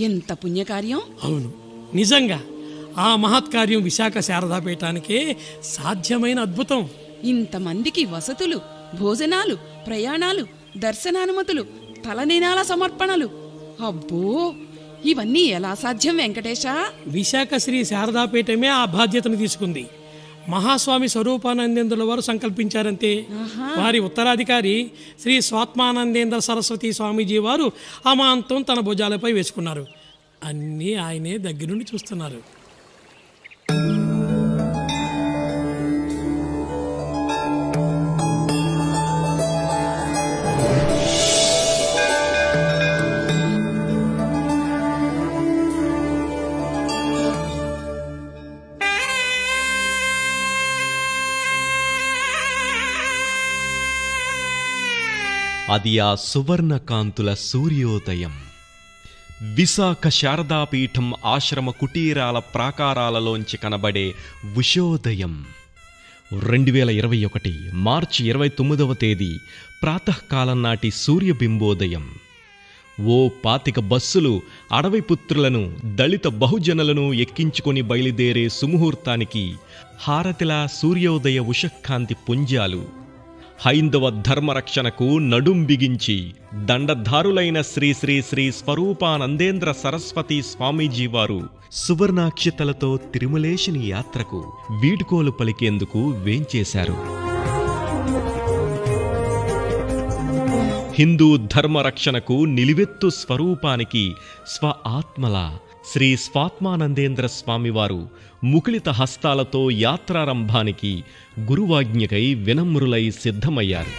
ఎంత పుణ్యకార్యం! అవును, నిజంగా ఆ మహత్కార్యం విశాఖ శారదాపీఠానికే సాధ్యమైన అద్భుతం. ఇంతమందికి వసతులు, భోజనాలు, ప్రయాణాలు, దర్శనానుమతులు, తలనీనాల సమర్పణలు. అబ్బో, ఇవన్నీ ఎలా సాధ్యం వెంకటేశా? విశాఖ శ్రీ శారదాపీఠమే ఆ బాధ్యతను తీసుకుంది. మహాస్వామి స్వరూపానందేంద్రుల వారు సంకల్పించారంతే. వారి ఉత్తరాధికారి శ్రీ స్వాత్మానందేంద్ర సరస్వతి స్వామీజీ వారు అమాంతం తన భుజాలపై వేసుకున్నారు. అన్నీ ఆయనే దగ్గరుండి చూస్తున్నారు. అది ఆ సువర్ణకాంతుల సూర్యోదయం. విశాఖ శారదాపీఠం ఆశ్రమ కుటీరాల ప్రాకారాలలోంచి కనబడే ఉషోదయం. 2021 మార్చి 29వ తేదీ ప్రాతకాలం నాటి సూర్యబింబోదయం. ఓ 25 బస్సులు అడవి పుత్రులను, దళిత బహుజనులను ఎక్కించుకొని బయలుదేరే సుముహూర్తానికి హారతిలా సూర్యోదయ ఉషఃకాంతి పుంజాలు. హైందవ ధర్మరక్షణకు నడుం బిగించి దండధారులైన శ్రీ శ్రీ శ్రీ స్వరూపానందేంద్ర సరస్వతి స్వామీజీ వారు సువర్ణాక్షతలతో తిరుమలేశుని యాత్రకు వీడ్కోలు పలికేందుకు వేంచేశారు. హిందూ ధర్మరక్షణకు నిలువెత్తు స్వరూపానికి స్వ ఆత్మల శ్రీ స్వాత్మానందేంద్ర స్వామివారు ముకుళిత హస్తాలతో యాత్రారంభానికి గురువాజ్ఞకై వినమ్రులై సిద్ధమయ్యారు.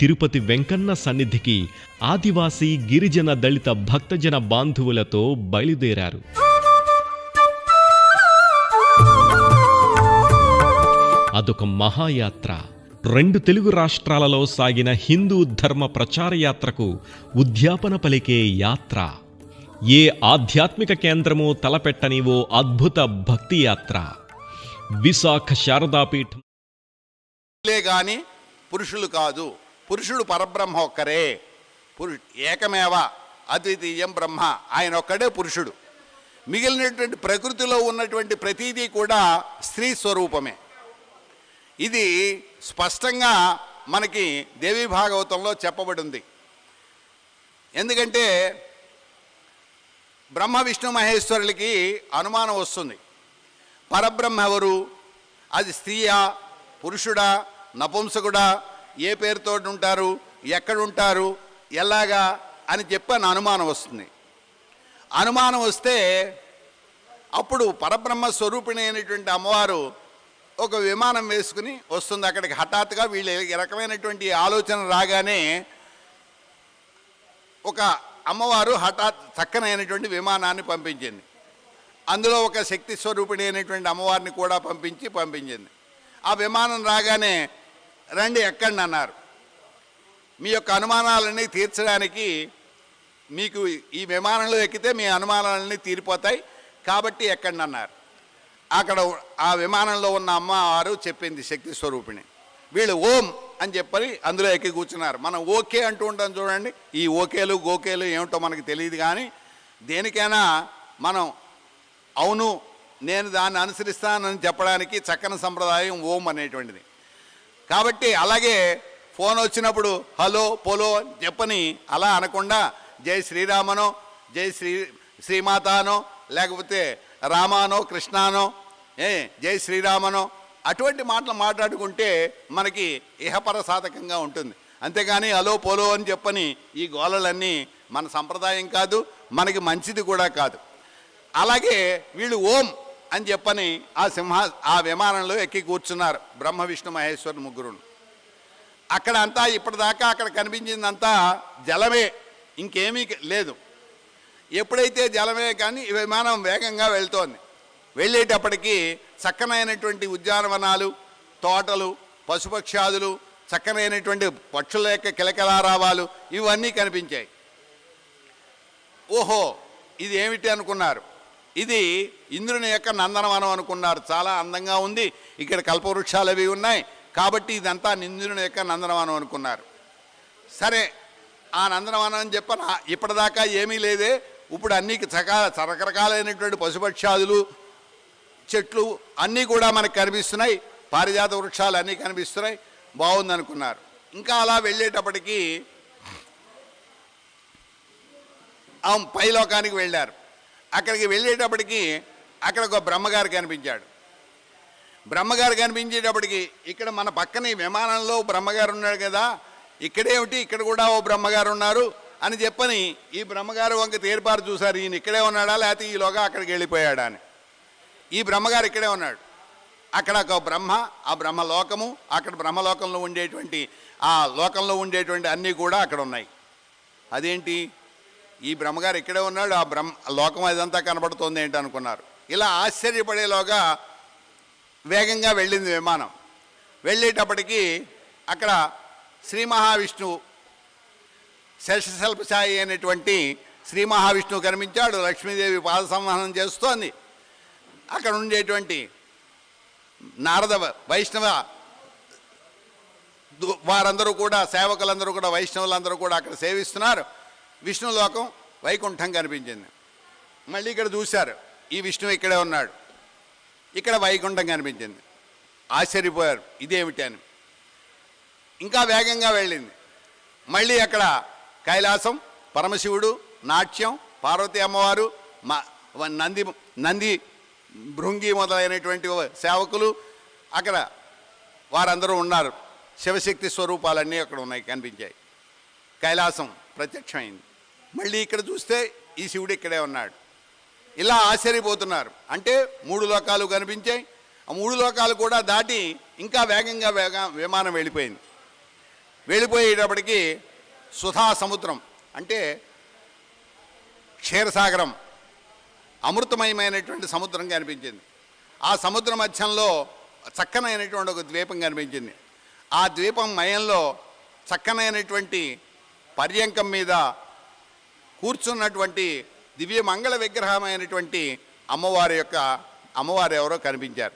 తిరుపతి వెంకన్న సన్నిధికి ఆదివాసీ, గిరిజన, దళిత భక్తజన బాంధవులతో బయలుదేరారు. అదొక మహాయాత్ర. 2 తెలుగు రాష్ట్రాలలో సాగిన హిందూ ధర్మ ప్రచార యాత్రకు ఉద్యాపన పలికే యాత్ర. ఏ ఆధ్యాత్మిక కేంద్రమూ తలపెట్టని ఓ అద్భుత భక్తి యాత్ర. విశాఖ శారదాపీఠం గాని పురుషులు కాదు. పురుషుడు పరబ్రహ్మ ఒక్కరే. ఏకమేవ అద్వితీయం బ్రహ్మ, ఆయన ఒక్కడే పురుషుడు. మిగిలినటువంటి ప్రకృతిలో ఉన్నటువంటి ప్రతీదీ కూడా స్త్రీ స్వరూపమే. ఇది స్పష్టంగా మనకి దేవీ భాగవతంలో చెప్పబడింది. ఎందుకంటే బ్రహ్మ విష్ణు మహేశ్వరులకి అనుమానం వస్తుంది, పరబ్రహ్మ ఎవరు, అది స్త్రీయా, పురుషుడా, నపుంసకుడా, ఏ పేరుతో ఉంటారు, ఎక్కడుంటారు, ఎలాగా అని చెప్పని అనుమానం వస్తుంది. అనుమానం వస్తే అప్పుడు పరబ్రహ్మ స్వరూపిణి అయినటువంటి అమ్మవారు ఒక విమానం వేసుకుని వస్తుంది అక్కడికి. హఠాత్తుగా వీళ్ళు ఈ రకమైనటువంటి ఆలోచన రాగానే ఒక అమ్మవారు చక్కనైనటువంటి విమానాన్ని పంపించింది. అందులో ఒక శక్తి స్వరూపిణి అయినటువంటి అమ్మవారిని కూడా పంపించింది. ఆ విమానం రాగానే రండి ఎక్కండి అన్నారు. మీ యొక్క అనుమానాలన్నీ తీర్చడానికి మీకు ఈ విమానంలో ఎక్కితే మీ అనుమానాలన్నీ తీరిపోతాయి, కాబట్టి ఎక్కండి అన్నారు. అక్కడ ఆ విమానంలో ఉన్న అమ్మవారు చెప్పింది శక్తి స్వరూపిణి. వీళ్ళు ఓం అని చెప్పని అందులో ఎక్కి కూర్చున్నారు. మనం ఓకే అంటూ ఉంటాం చూడండి. ఈ ఓకేలు గోకేలు ఏమిటో మనకు తెలియదు, కానీ దేనికైనా మనం అవును నేను దాన్ని అనుసరిస్తానని చెప్పడానికి చక్కని సంప్రదాయం ఓం అనేటువంటిది. కాబట్టి అలాగే ఫోన్ వచ్చినప్పుడు హలో పోలో అని చెప్పని అలా అనకుండా జై శ్రీరామనో జై శ్రీమాతానో లేకపోతే రామానో కృష్ణానో జై శ్రీరామనో అటువంటి మాటలు మాట్లాడుకుంటే మనకి ఇహపర సాధకంగా ఉంటుంది. అంతేగాని హలో పోలో అని చెప్పని ఈ గోళలన్నీ మన సంప్రదాయం కాదు, మనకి మంచిది కూడా కాదు. అలాగే వీళ్ళు ఓం అని చెప్పని ఆ విమానంలో ఎక్కి కూర్చున్నారు బ్రహ్మ విష్ణు మహేశ్వరుడు ముగ్గురు. అక్కడ అంతా ఇప్పటిదాకా అక్కడ కనిపించిందంతా జలమే, ఇంకేమీ లేదు. ఎప్పుడైతే జలమే కానీ ఈ విమానం వేగంగా వెళ్తోంది. వెళ్ళేటప్పటికీ చక్కనైనటువంటి ఉద్యానవనాలు, తోటలు, పశుపక్ష్యాదులు, చక్కనైనటువంటి పక్షుల యొక్క కిలకిలారావాలు ఇవన్నీ కనిపించాయి. ఓహో ఇది ఏమిటి అనుకున్నారు. ఇది ఇంద్రుని యొక్క నందనవనం అనుకున్నారు. చాలా అందంగా ఉంది, ఇక్కడ కల్పవృక్షాలు అవి ఉన్నాయి, కాబట్టి ఇదంతా ఇంద్రుని యొక్క నందనవనం అనుకున్నారు. సరే ఆ నందనవనం అని చెప్పని ఇప్పటిదాకా ఏమీ లేదే, ఇప్పుడు అన్ని రకరకాలైనటువంటి పశుపక్ష్యాదులు చెట్లు అన్నీ కూడా మనకు కనిపిస్తున్నాయి, పారిజాత వృక్షాలు అన్నీ కనిపిస్తున్నాయి, బాగుందనుకున్నారు. ఇంకా అలా వెళ్ళేటప్పటికీ పైలోకానికి వెళ్ళారు. అక్కడికి వెళ్ళేటప్పటికి అక్కడ ఒక బ్రహ్మగారు కనిపించాడు. బ్రహ్మగారు కనిపించేటప్పటికి ఇక్కడ మన పక్కన ఈ విమానంలో బ్రహ్మగారు ఉన్నాడు కదా, ఇక్కడేమిటి ఇక్కడ కూడా ఓ బ్రహ్మగారు ఉన్నారు అని చెప్పని ఈ బ్రహ్మగారు వంక తేరిపారు చూశారు. ఈయన ఇక్కడే ఉన్నాడా లేకపోతే ఈలోగా అక్కడికి వెళ్ళిపోయాడా అని. ఈ బ్రహ్మగారు ఇక్కడే ఉన్నాడు. అక్కడ ఒక బ్రహ్మ, ఆ బ్రహ్మలోకము, అక్కడ బ్రహ్మలోకంలో ఉండేటువంటి ఆ లోకంలో ఉండేటువంటి అన్నీ కూడా అక్కడ ఉన్నాయి. అదేంటి ఈ బ్రహ్మగారు ఇక్కడే ఉన్నాడు, ఆ లోకం అదంతా కనబడుతోంది ఏంటి అనుకున్నారు. ఇలా ఆశ్చర్యపడేలోగా వేగంగా వెళ్ళింది విమానం. వెళ్ళేటప్పటికీ అక్కడ శ్రీ మహావిష్ణువు శేషశల్పశాయి అయినటువంటి శ్రీ మహావిష్ణువు కనిపించాడు. లక్ష్మీదేవి పాద సంవహనం చేస్తోంది. అక్కడ ఉండేటువంటి నారద వైష్ణవ వారందరూ కూడా, సేవకులందరూ కూడా, వైష్ణవులందరూ కూడా అక్కడ సేవిస్తున్నారు. విష్ణులోకం వైకుంఠం కనిపించింది. మళ్ళీ ఇక్కడ చూశారు, ఈ విష్ణువు ఇక్కడే ఉన్నాడు, ఇక్కడ వైకుంఠం కనిపించింది. ఆశ్చర్యపోయారు ఇదేమిటి అని. ఇంకా వేగంగా వెళ్ళింది. మళ్ళీ అక్కడ కైలాసం, పరమశివుడు, నాట్యం, పార్వతీ అమ్మవారు, నంది భృంగి మొదలైనటువంటి సేవకులు అక్కడ వారందరూ ఉన్నారు. శివశక్తి స్వరూపాలన్నీ అక్కడ ఉన్నాయి, కనిపించాయి. కైలాసం ప్రత్యక్షమైంది. మళ్ళీ ఇక్కడ చూస్తే ఈ శివుడు ఇక్కడే ఉన్నాడు. ఇలా ఆశ్చర్యపోతున్నారు. అంటే 3 లోకాలు కనిపించాయి. ఆ 3 లోకాలు కూడా దాటి ఇంకా వేగంగా విమానం వెళ్ళిపోయింది. వెళ్ళిపోయేటప్పటికీ సుధా సముద్రం అంటే క్షీరసాగరం, అమృతమయమైనటువంటి సముద్రం కనిపించింది. ఆ సముద్ర మధ్యంలో చక్కనైనటువంటి ఒక ద్వీపం కనిపించింది. ఆ ద్వీపం మయంలో చక్కనైనటువంటి పర్యంకం మీద కూర్చున్నటువంటి దివ్య మంగళ విగ్రహమైనటువంటి అమ్మవారు ఎవరో కనిపించారు.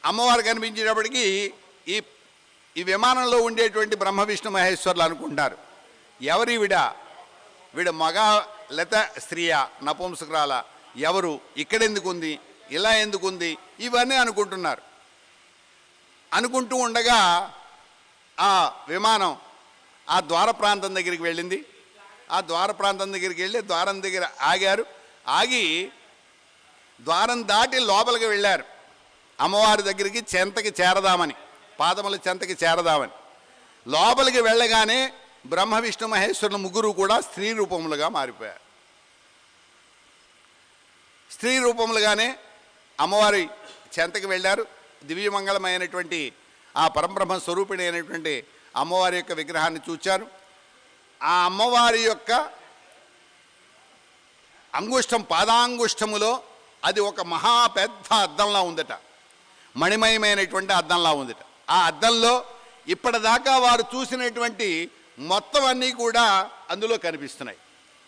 అమ్మవారు కనిపించేటప్పటికీ ఈ విమానంలో ఉండేటువంటి బ్రహ్మ విష్ణు మహేశ్వరులు అనుకుంటారు, ఎవరి వీడ మగ లత స్త్రీయా నపుంసకురాల, ఎవరు ఇక్కడెందుకు ఉంది, ఇలా ఎందుకుంది, ఇవన్నీ అనుకుంటున్నారు. అనుకుంటూ ఉండగా ఆ విమానం ఆ ద్వార ప్రాంతం దగ్గరికి వెళ్ళింది. ఆ ద్వార ప్రాంతం దగ్గరికి వెళ్ళి ద్వారం దగ్గర ఆగారు. ఆగి ద్వారం దాటి లోపలికి వెళ్ళారు. అమ్మవారి దగ్గరికి చెంతకి చేరదామని, పాదముల చెంతకి చేరదామని. లోపలికి వెళ్ళగానే బ్రహ్మ విష్ణు మహేశ్వరులు ముగ్గురు కూడా స్త్రీ రూపములుగా మారిపోయారు. స్త్రీ రూపములుగానే అమ్మవారి చెంతకి వెళ్ళారు. దివ్యమంగళమైనటువంటి ఆ పరబ్రహ్మ స్వరూపిణి అయినటువంటి అమ్మవారి యొక్క విగ్రహాన్ని చూచారు. ఆ అమ్మవారి యొక్క అంగుష్టం, పాదాంగుష్టములో అది ఒక మహా పెద్ద అద్దంలా ఉందట, మణిమయమైనటువంటి అద్దంలా ఉందట. ఆ అద్దంలో ఇప్పటిదాకా వారు చూసినటువంటి మొత్తం అన్నీ కూడా అందులో కనిపిస్తున్నాయి.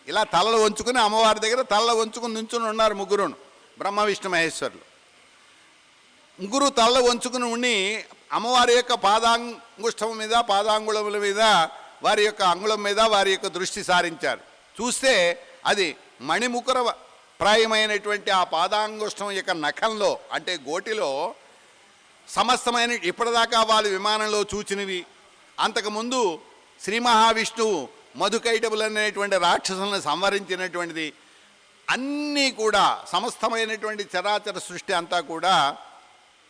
ఇలా తలలు వంచుకుని అమ్మవారి దగ్గర తలలు వంచుకుని నుంచుని ఉన్నారు ముగ్గురును, బ్రహ్మ విష్ణు మహేశ్వరులు. ముగ్గురు తలలు వంచుకుని ఉండి అమ్మవారి యొక్క పాదాంగుష్టం మీద, పాదాంగుళముల మీద, వారి యొక్క అంగుళం మీద వారి యొక్క దృష్టి సారించారు. చూస్తే అది మణిముకుర ప్రాయమైనటువంటి ఆ పాదాంగుష్టం యొక్క నఖంలో, అంటే గోటిలో సమస్తమైన ఇప్పటిదాకా వాళ్ళు విమానంలో చూచినవి, అంతకుముందు శ్రీ మహావిష్ణువు మధుకైటబులు అనేటువంటి రాక్షసులను సంవరించినటువంటిది అన్నీ కూడా, సమస్తమైనటువంటి చరాచర సృష్టి అంతా కూడా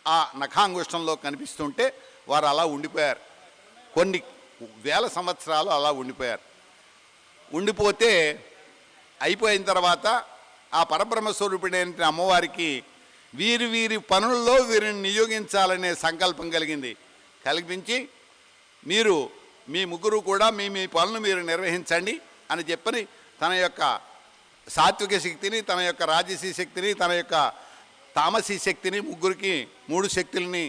ఆ నఖాంగుష్టంలో కనిపిస్తుంటే వారు అలా ఉండిపోయారు. కొన్ని వేల సంవత్సరాలు అలా ఉండిపోయారు. ఉండిపోతే అయిపోయిన తర్వాత ఆ పరబ్రహ్మస్వరూపుడైన అమ్మవారికి వీరి పనుల్లో వీరిని నియోగించాలనే సంకల్పం కలిగింది. కల్పించి మీరు మీ ముగ్గురు కూడా మీ పనులు మీరు నిర్వహించండి అని చెప్పని తన యొక్క సాత్విక శక్తిని, తన యొక్క రాజసీ శక్తిని, తన యొక్క తామసీ శక్తిని, ముగ్గురికి 3 శక్తుల్ని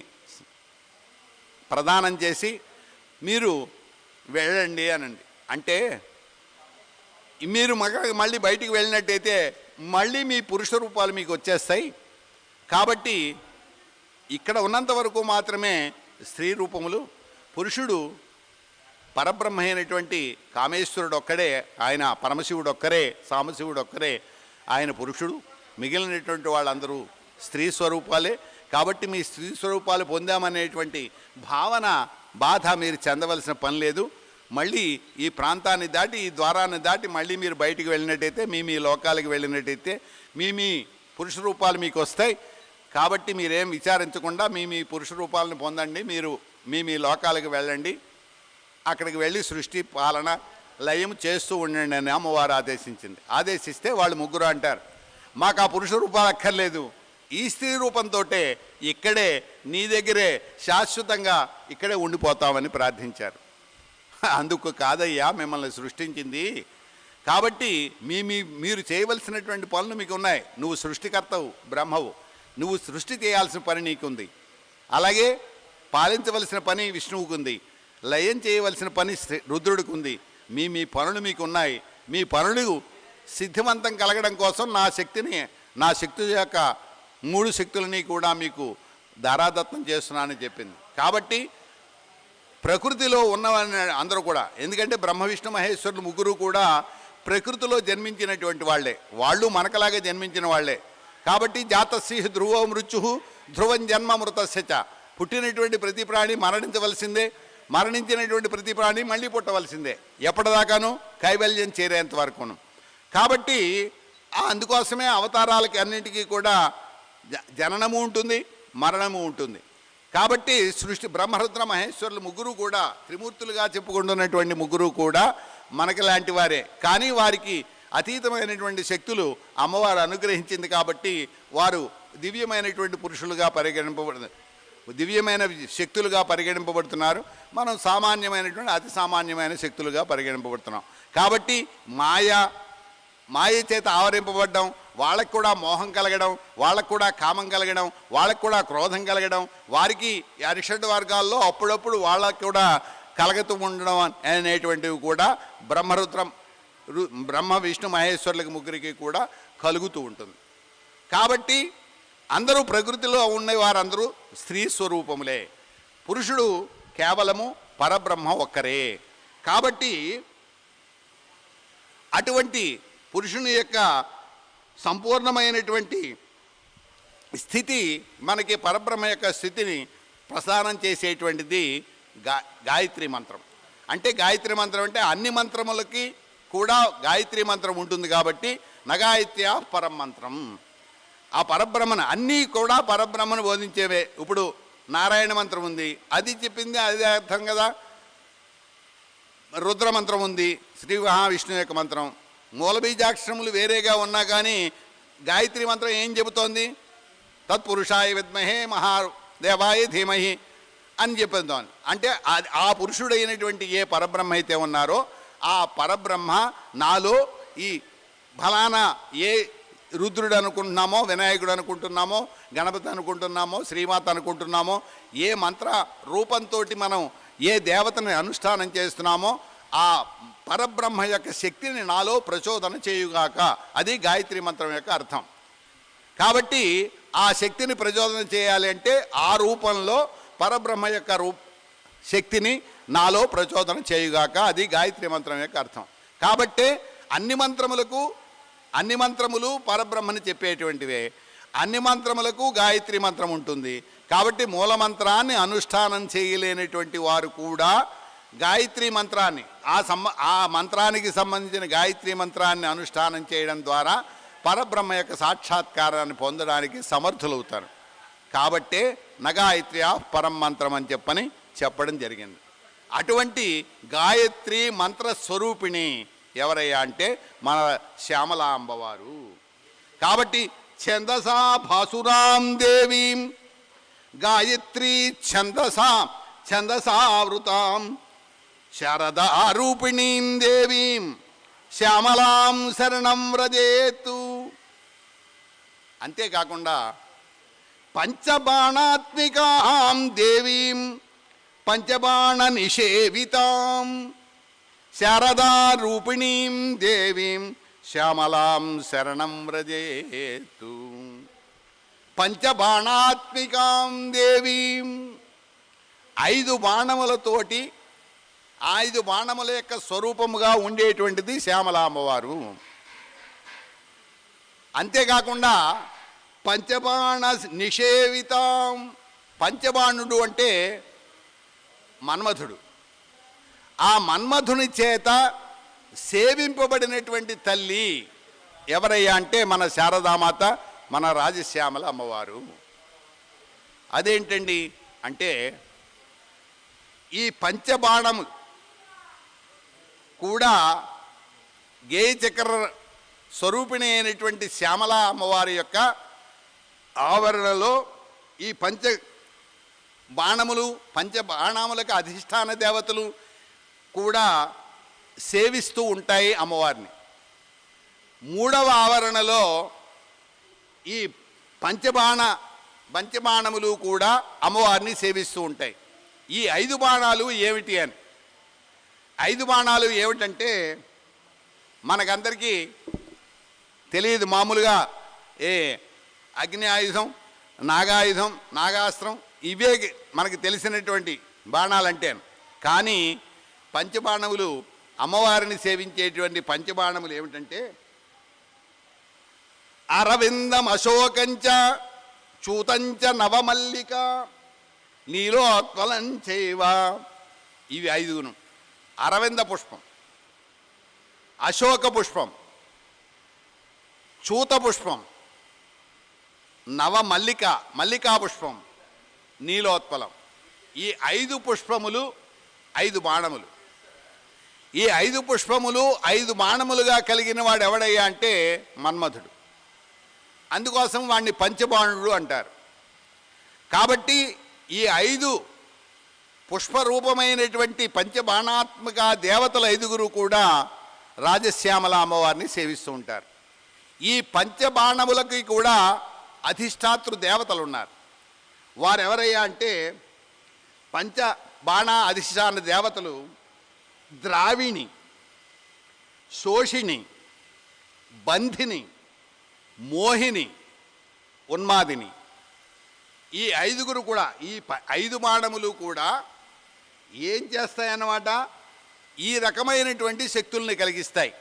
ప్రదానం చేసి మీరు వెళ్ళండి అనండి. అంటే మీరు మళ్ళీ బయటికి వెళ్ళినట్టయితే మళ్ళీ మీ పురుష రూపాలు మీకు వచ్చేస్తాయి. కాబట్టి ఇక్కడ ఉన్నంత వరకు మాత్రమే స్త్రీ రూపములు, పురుషుడు పరబ్రహ్మ అయినటువంటి కామేశ్వరుడు ఒక్కడే, ఆయన పరమశివుడు ఒక్కరే, సాంబశివుడు ఒక్కరే ఆయన పురుషుడు. మిగిలినటువంటి వాళ్ళందరూ స్త్రీ స్వరూపాలే. కాబట్టి మీ స్త్రీ స్వరూపాలు పొందామనేటువంటి భావన, బాధ మీరు చెందవలసిన పని లేదు. మళ్ళీ ఈ ప్రాంతాన్ని దాటి, ఈ ద్వారాన్ని దాటి మళ్ళీ మీరు బయటికి వెళ్ళినట్టయితే, మీ లోకాలకి వెళ్ళినట్టయితే మీ పురుష రూపాలు మీకు వస్తాయి. కాబట్టి మీరేం విచారించకుండా మీ పురుష రూపాలను పొందండి, మీరు మీ లోకాలకు వెళ్ళండి, అక్కడికి వెళ్ళి సృష్టి పాలన లయం చేస్తూ ఉండండి అని అమ్మవారు ఆదేశించింది. ఆదేశిస్తే వాళ్ళు ముగ్గురు అంటారు, మాకు ఆ పురుష రూపాలు అక్కర్లేదు, ఈ స్త్రీ రూపంతో ఇక్కడే నీ దగ్గరే శాశ్వతంగా ఇక్కడే ఉండిపోతామని ప్రార్థించారు. అందుకు కాదయ్యా మిమ్మల్ని సృష్టించింది, కాబట్టి మీరు చేయవలసినటువంటి పనులు మీకు ఉన్నాయి. నువ్వు సృష్టికర్తవు, బ్రహ్మవు, నువ్వు సృష్టి చేయాల్సిన పని నీకుంది. అలాగే పాలించవలసిన పని విష్ణువుకు ఉంది, లయం చేయవలసిన పని రుద్రుడికి ఉంది. మీ పనులు మీకు ఉన్నాయి. మీ పనులు సిద్ధివంతం కలగడం కోసం నా శక్తి యొక్క 3 శక్తులని కూడా మీకు ధారాదత్తం చేస్తున్నానని చెప్పింది. కాబట్టి ప్రకృతిలో ఉన్నవాళ్ళని అందరూ కూడా, ఎందుకంటే బ్రహ్మ విష్ణు మహేశ్వరులు ముగ్గురు కూడా ప్రకృతిలో జన్మించినటువంటి వాళ్ళే, వాళ్ళు మనకలాగే జన్మించిన వాళ్ళే. కాబట్టి జాతస్య ధ్రువో మృత్యు ధ్రువం జన్మ మృతస్యచ, పుట్టినటువంటి ప్రతి ప్రాణి మరణించవలసిందే, మరణించినటువంటి ప్రతి ప్రాణి మళ్ళీ పుట్టవలసిందే, ఎప్పటిదాకాను కైవల్యం చేరేంత వరకును. కాబట్టి అందుకోసమే అవతారాలకి అన్నింటికీ కూడా జననము ఉంటుంది, మరణము ఉంటుంది. కాబట్టి సృష్టి బ్రహ్మరుద్ర మహేశ్వరులు ముగ్గురు కూడా త్రిమూర్తులుగా చెప్పుకుంటున్నటువంటి ముగ్గురు కూడా మనకి లాంటి వారే. కానీ వారికి అతీతమైనటువంటి శక్తులు అమ్మవారు అనుగ్రహించింది. కాబట్టి వారు దివ్యమైనటువంటి పురుషులుగా దివ్యమైన శక్తులుగా పరిగణింపబడుతున్నారు. మనం సామాన్యమైనటువంటి అతి సామాన్యమైన శక్తులుగా పరిగణింపబడుతున్నాం. కాబట్టి మాయ చేత ఆవరింపబడ్డం, వాళ్ళకు కూడా మోహం కలగడం, వాళ్ళకు కూడా కామం కలగడం, వాళ్ళకు కూడా క్రోధం కలగడం, వారికి అరిషడ్ వర్గాల్లో అప్పుడప్పుడు వాళ్ళకు కూడా కలగతూ ఉండడం అనేటువంటివి కూడా బ్రహ్మ విష్ణు మహేశ్వరులకు ముగ్గురికి కూడా కలుగుతూ ఉంటుంది. కాబట్టి అందరూ ప్రకృతిలో ఉన్న వారందరూ స్త్రీ స్వరూపములే, పురుషుడు కేవలము పరబ్రహ్మ ఒక్కరే. కాబట్టి అటువంటి పురుషుని యొక్క సంపూర్ణమైనటువంటి స్థితి, మనకి పరబ్రహ్మ యొక్క స్థితిని ప్రసారం చేసేటువంటిది గాయత్రి మంత్రం. అంటే గాయత్రి మంత్రం అంటే అన్ని మంత్రములకి కూడా గాయత్రి మంత్రం ఉంటుంది. కాబట్టి నగాయత్ర్య పరం మంత్రం, ఆ పరబ్రహ్మను అన్నీ కూడా పరబ్రహ్మను బోధించేవే. ఇప్పుడు నారాయణ మంత్రం ఉంది, అది చెప్పింది అదే అర్థం కదా. రుద్రమంత్రం ఉంది, శ్రీ మహావిష్ణువు యొక్క మంత్రం. మూలబీజాక్షరములు వేరేగా ఉన్నా కానీ గాయత్రి మంత్రం ఏం చెబుతోంది? తత్పురుషాయ విద్మహే మహాదేవాయ ధీమహి అని చెప్తాను. అంటే ఆ పురుషుడైనటువంటి ఏ పరబ్రహ్మ అయితే ఉన్నారో ఆ పరబ్రహ్మ నాలో ఈ ఫలానా ఏ రుద్రుడు అనుకుంటున్నామో, వినాయకుడు అనుకుంటున్నామో, గణపతి అనుకుంటున్నామో, శ్రీమాత అనుకుంటున్నామో, ఏ మంత్ర రూపంతో మనం ఏ దేవతని అనుష్ఠానం చేస్తున్నామో ఆ పరబ్రహ్మ యొక్క శక్తిని నాలో ప్రచోదన చేయుగాక, అది గాయత్రి మంత్రం యొక్క అర్థం. కాబట్టి ఆ శక్తిని ప్రచోదన చేయాలి అంటే ఆ రూపంలో పరబ్రహ్మ యొక్క శక్తిని నాలో ప్రచోదన చేయుగాక, అది గాయత్రి మంత్రం యొక్క అర్థం. కాబట్టే అన్ని మంత్రములు పరబ్రహ్మని చెప్పేటువంటివే. అన్ని మంత్రములకు గాయత్రి మంత్రం ఉంటుంది. కాబట్టి మూలమంత్రాన్ని అనుష్ఠానం చేయలేనటువంటి వారు కూడా గాయత్రి మంత్రాన్ని ఆ మంత్రానికి సంబంధించిన గాయత్రి మంత్రాన్ని అనుష్ఠానం చేయడం ద్వారా పరబ్రహ్మ యొక్క సాక్షాత్కారాన్ని పొందడానికి సమర్థులవుతారు. కాబట్టే నగాయత్రి పరం మంత్రం అని చెప్పడం జరిగింది. అటువంటి గాయత్రి మంత్ర స్వరూపిణి ఎవరయ్యా అంటే మన శ్యామలాంబవారు. కాబట్టి ఛందసా భాసురాం దేవీం గాయత్రీ ఛందసావృతాం శారదారూపిణీం దేవీం శ్యామలాం శరణం వ్రజేతు. అంతేకాకుండా పంచబాణాత్మికాం దేవీం పంచబాణ నిషేవితాం శారదారూపిణీం దేవీం శ్యామలాం శరణం వ్రజేతు. పంచబాణాత్మికాం దేవీం, 5 బాణములతోటి 5 బాణముల యొక్క స్వరూపముగా ఉండేటువంటిది శ్యామలాంబవారు. అంతేకాకుండా పంచబాణ నిషేవితాం, పంచబాణుడు అంటే మన్మథుడు. ఆ మన్మథుని చేత సేవింపబడినటువంటి తల్లి ఎవరయ్యా అంటే మన శారదామాత, మన రాజశ్యామల అమ్మవారు. అదేంటండి అంటే ఈ పంచబాణము కూడా గేయచక్ర స్వరూపిణి అయినటువంటి శ్యామల అమ్మవారి యొక్క ఆవరణలో ఈ పంచబాణములకు అధిష్టాన దేవతలు కూడా సేవిస్తూ ఉంటాయి అమ్మవారిని. 3వ ఆవరణలో ఈ పంచబాణములు కూడా అమ్మవారిని సేవిస్తూ ఉంటాయి. ఈ 5 బాణాలు ఏమిటి అని, 5 బాణాలు ఏమిటంటే మనకందరికీ తెలియదు. మామూలుగా అగ్ని ఆయుధం, నాగాయుధం, నాగాస్త్రం ఇవే మనకి తెలిసినటువంటి బాణాలంటే. కానీ పంచబాణములు అమ్మవారిని సేవించేటువంటి పంచబాణములు ఏమిటంటే అరవిందం అశోకంచ చూతంచ నవమల్లిక నీలోత్వలంచైవ. ఇవి 5. అరవింద పుష్పం, అశోక పుష్పం, చూత పుష్పం, మల్లికా పుష్పం, నీలోత్పలం. ఈ 5 పుష్పములు 5 బాణములు. ఈ 5 పుష్పములు 5 బాణములుగా కలిగిన వాడు ఎవడయ్యా అంటే మన్మథుడు. అందుకోసం వాడిని పంచబాణుడు అంటారు. కాబట్టి ఈ 5 పుష్పరూపమైనటువంటి పంచబాణాత్మక దేవతల 5 కూడా రాజశ్యామల అమ్మవారిని సేవిస్తూ ఉంటారు. ఈ పంచబాణములకి కూడా అధిష్టాతృ దేవతలు ఉన్నారు. వారు ఎవరయ్యా అంటే పంచబాణ అధిష్టాన దేవతలు ద్రావిణి, శోషిణి, బంధిని, మోహిని, ఉన్మాదిని. ఈ 5 కూడా ఈ 5 బాణములు కూడా ఏం చేస్తాయన్నమాట, ఈ రకమైనటువంటి శక్తుల్ని కలిగిస్తాయి.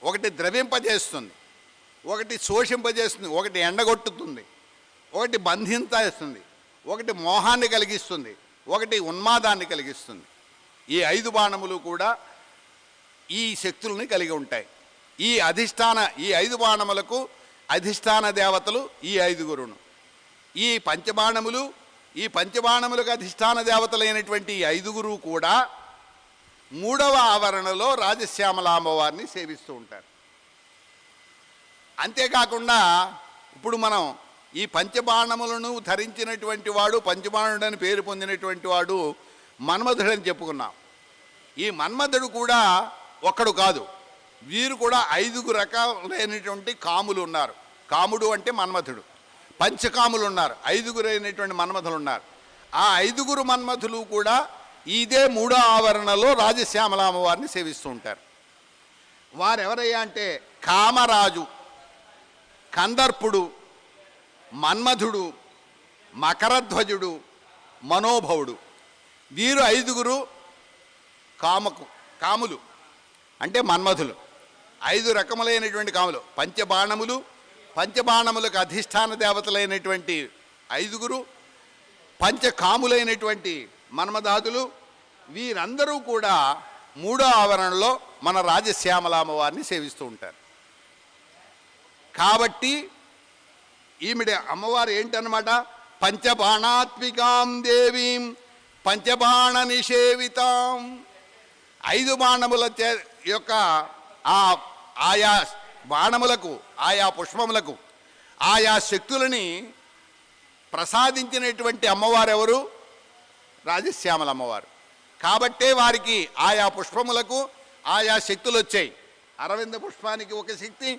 ఒకటి ద్రవింపజేస్తుంది, ఒకటి శోషింపజేస్తుంది, ఒకటి ఎండగొట్టుతుంది, ఒకటి బంధించేస్తుంది, ఒకటి మోహాన్ని కలిగిస్తుంది, ఒకటి ఉన్మాదాన్ని కలిగిస్తుంది. ఈ 5 బాణములు కూడా ఈ శక్తుల్ని కలిగి ఉంటాయి. ఈ 5 బాణములకు అధిష్టాన దేవతలు ఈ 5. ఈ పంచబాణములకు అధిష్టాన దేవతలైనటువంటి ఈ 5 కూడా 3వ ఆవరణలో రాజశ్యామలాంబవారిని సేవిస్తూ ఉంటారు. అంతేకాకుండా ఇప్పుడు మనం ఈ పంచబాణములను ధరించినటువంటి వాడు, పంచబాణుడని పేరు పొందినటువంటి వాడు మన్మధుడని చెప్పుకున్నాం. ఈ మన్మధుడు కూడా ఒక్కడు కాదు, వీరు కూడా 5 రకాలైనటువంటి కాములు ఉన్నారు. కాముడు అంటే మన్మధుడు. పంచకాములు ఉన్నారు, 5 అయినటువంటి మన్మధులు ఉన్నారు. ఆ 5 మన్మధులు కూడా ఇదే 3వ ఆవరణలో రాజశ్యామల అమ్మవారిని సేవిస్తూ ఉంటారు. వారెవరయ్యా అంటే కామరాజు, కందర్పుడు, మన్మధుడు, మకరధ్వజుడు, మనోభవుడు. వీరు 5గురు కాములు అంటే మన్మధులు. 5 రకములైనటువంటి కాములు. పంచబాణములకు అధిష్టాన దేవతలైనటువంటి 5గురు, పంచకాములైనటువంటి మన్మధాదులు. వీరందరూ కూడా 3వ ఆవరణలో మన రాజశ్యామల అమ్మవారిని సేవిస్తూ ఉంటారు. కాబట్టి ఈమెడ అమ్మవారు ఏంటన్నమాట, పంచబాణాత్మికాం దేవీం పంచబాణ నిషేవితాం. 5 బాణముల యొక్క ఆయా బాణములకు, ఆయా పుష్పములకు, ఆయా శక్తులని ప్రసాదించినటువంటి అమ్మవారు ఎవరు? రాజశ్యామల అమ్మవారు. కాబట్టే వారికి ఆయా పుష్పములకు ఆయా శక్తులు వచ్చాయి. అరవింద పుష్పానికి ఒక శక్తి,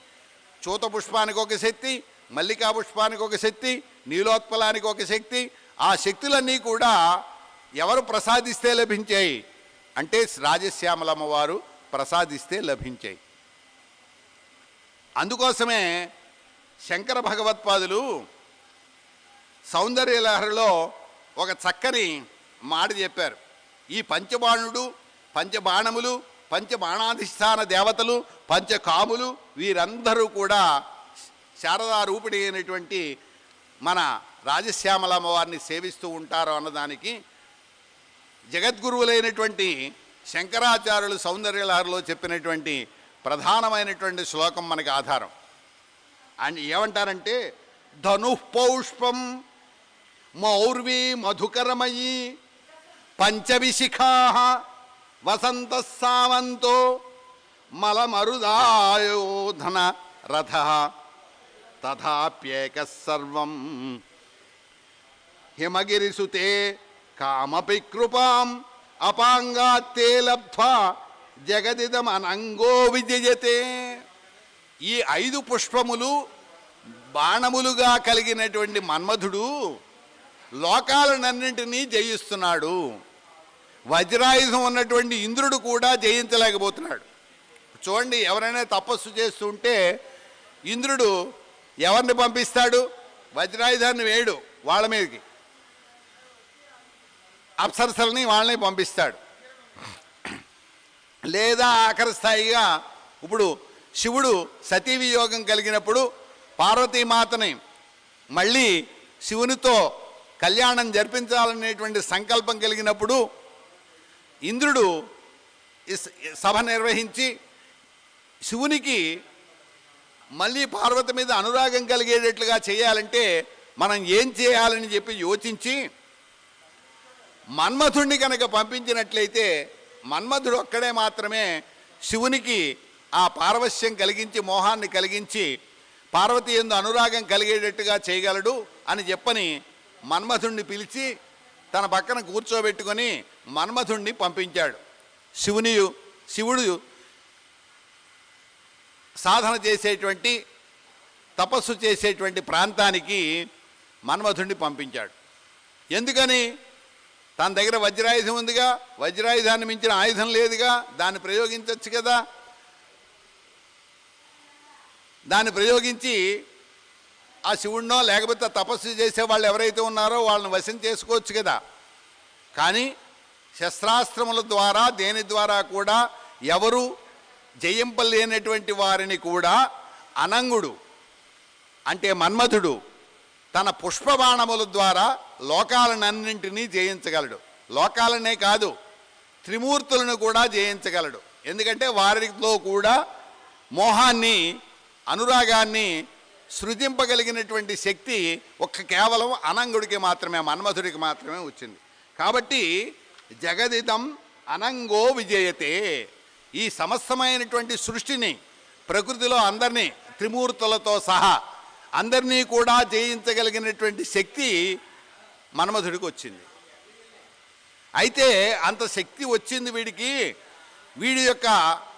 చూత పుష్పానికి ఒక శక్తి, మల్లికా పుష్పానికి ఒక శక్తి, నీలోత్పలానికి ఒక శక్తి. ఆ శక్తులన్నీ కూడా ఎవరు ప్రసాదిస్తే లభించాయి అంటే రాజశ్యామల అమ్మవారు ప్రసాదిస్తే లభించాయి. అందుకోసమే శంకర భగవత్పాదులు సౌందర్యలహరిలో ఒక చక్కని మాట చెప్పారు. ఈ పంచబాణుడు, పంచబాణములు, పంచబాణాధిష్టాన దేవతలు, పంచకాములు వీరందరూ కూడా శారదా రూపిణి అయినటువంటి మన రాజశ్యామల అమ్మవారిని సేవిస్తూ ఉంటారు అన్నదానికి జగద్గురువులైనటువంటి శంకరాచార్యులు సౌందర్యలహరిలో చెప్పినటువంటి ప్రధానమైనటువంటి శ్లోకం మనకి ఆధారం. అండ్ ఏమంటారంటే, ధనుఃపౌష్పం మౌర్వీ మధుకరమయీ పంచవిశిఖాః వసంత సామంతో మలమరుదాయోధన రథః తథాప్యేకః సర్వం హిమగిరిసుతే కామపి కృపాం అపాంగాత్తే లబ్ధ్వా జగదిదం అనంగో విజయతే. ఈ 5 పుష్పములు బాణములుగా కలిగినటువంటి మన్మధుడు లోకాలనన్నింటినీ జయిస్తున్నాడు. వజ్రాయుధం ఉన్నటువంటి ఇంద్రుడు కూడా జయించలేకపోతున్నాడు. చూడండి, ఎవరైనా తపస్సు చేస్తుంటే ఇంద్రుడు ఎవరిని పంపిస్తాడు? వజ్రాయుధాన్ని వేయడు, వాళ్ళ మీదకి అప్సరసల్ని వాళ్ళని పంపిస్తాడు. లేదా ఆఖరి స్థాయిగా ఇప్పుడు శివుడు సతీ వియోగం కలిగినప్పుడు పార్వతీమాతని మళ్ళీ శివునితో కళ్యాణం జరిపించాలనేటువంటి సంకల్పం కలిగినప్పుడు ఇంద్రుడు సభ నిర్వహించి శివునికి మళ్ళీ పార్వతి మీద అనురాగం కలిగేటట్లుగా చేయాలంటే మనం ఏం చేయాలని చెప్పి యోచించి మన్మథుడిని కనుక పంపించినట్లయితే మన్మథుడు ఒక్కడే మాత్రమే శివునికి ఆ పారవశ్యం కలిగించి, మోహాన్ని కలిగించి పార్వతి యందు అనురాగం కలిగేటట్టుగా చేయగలడు అని చెప్పని మన్మథుడిని తన పక్కన కూర్చోబెట్టుకొని మన్మథుడిని పంపించాడు. శివుడు సాధన చేసేటువంటి, తపస్సు చేసేటువంటి ప్రాంతానికి మన్మథుడిని పంపించాడు. ఎందుకని? తన దగ్గర వజ్రాయుధం ఉందిగా, వజ్రాయుధాన్ని మించిన ఆయుధం లేదుగా, దాన్ని ప్రయోగించవచ్చు కదా. దాన్ని ప్రయోగించి ఆ శివుడినో లేకపోతే తపస్సు చేసే వాళ్ళు ఎవరైతే ఉన్నారో వాళ్ళని వశం చేసుకోవచ్చు కదా. కానీ శస్త్రాస్త్రముల ద్వారా దేని ద్వారా కూడా ఎవరు జయింపలేనటువంటి వారిని కూడా అనంగుడు అంటే మన్మథుడు తన పుష్పబాణముల ద్వారా లోకాలనన్నింటినీ జయించగలడు. లోకాలనే కాదు, త్రిమూర్తులను కూడా జయించగలడు. ఎందుకంటే వారిలో కూడా మోహాన్ని, అనురాగాన్ని సృజింపగలిగినటువంటి శక్తి కేవలం అనంగుడికి మాత్రమే, మన్మథుడికి మాత్రమే వచ్చింది. కాబట్టి జగదిదం అనంగో విజయతే. ఈ సమస్తమైనటువంటి సృష్టిని, ప్రకృతిలో అందరినీ, త్రిమూర్తులతో సహా అందరినీ కూడా జయించగలిగినటువంటి శక్తి మన్మథుడికి వచ్చింది. అయితే అంత శక్తి వచ్చింది వీడికి.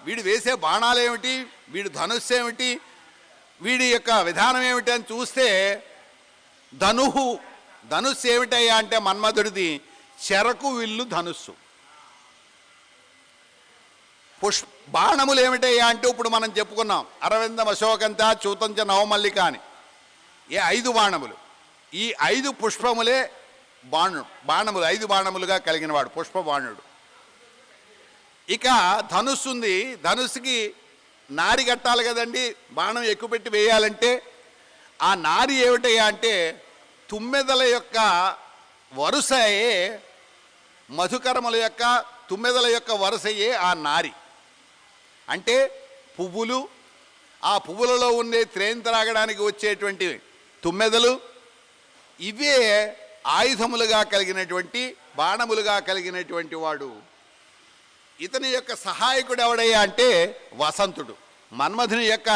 వీడు వేసే బాణాలు ఏమిటి, వీడి ధనుస్సు ఏమిటి, వీడి యొక్క విధానం ఏమిటి అని చూస్తే ధనుస్సు ఏమిటయ్యా అంటే మన్మథుడిది చెరకు విల్లు ధనుస్సు. బాణములు ఏమిటయ్యా అంటే ఇప్పుడు మనం చెప్పుకున్నాం అరవిందం అశోకంత చూతంచ నవమల్లిక అని 5 బాణములు. ఈ 5 పుష్పములే బాణములు 5 బాణములుగా కలిగినవాడు పుష్పబాణుడు. ఇక ధనుస్సు ఉంది. ధనుస్సుకి నారి కట్టాలి కదండి, బాణం ఎక్కువ పెట్టి వేయాలంటే. ఆ నారి ఏమిటయ్యా అంటే తుమ్మెదల యొక్క వరుసయే, మధుకరముల యొక్క తుమ్మెదల యొక్క వరుసయే ఆ నారి. అంటే పువ్వులు, ఆ పువ్వులలో ఉండే త్రేణి త్రాగడానికి వచ్చేటువంటి తుమ్మెదలు, ఇవే ఆయుధములుగా కలిగినటువంటి బాణములుగా కలిగినటువంటి వాడు. ఇతని యొక్క సహాయకుడు ఎవడయ్యా అంటే వసంతుడు. మన్మధుని యొక్క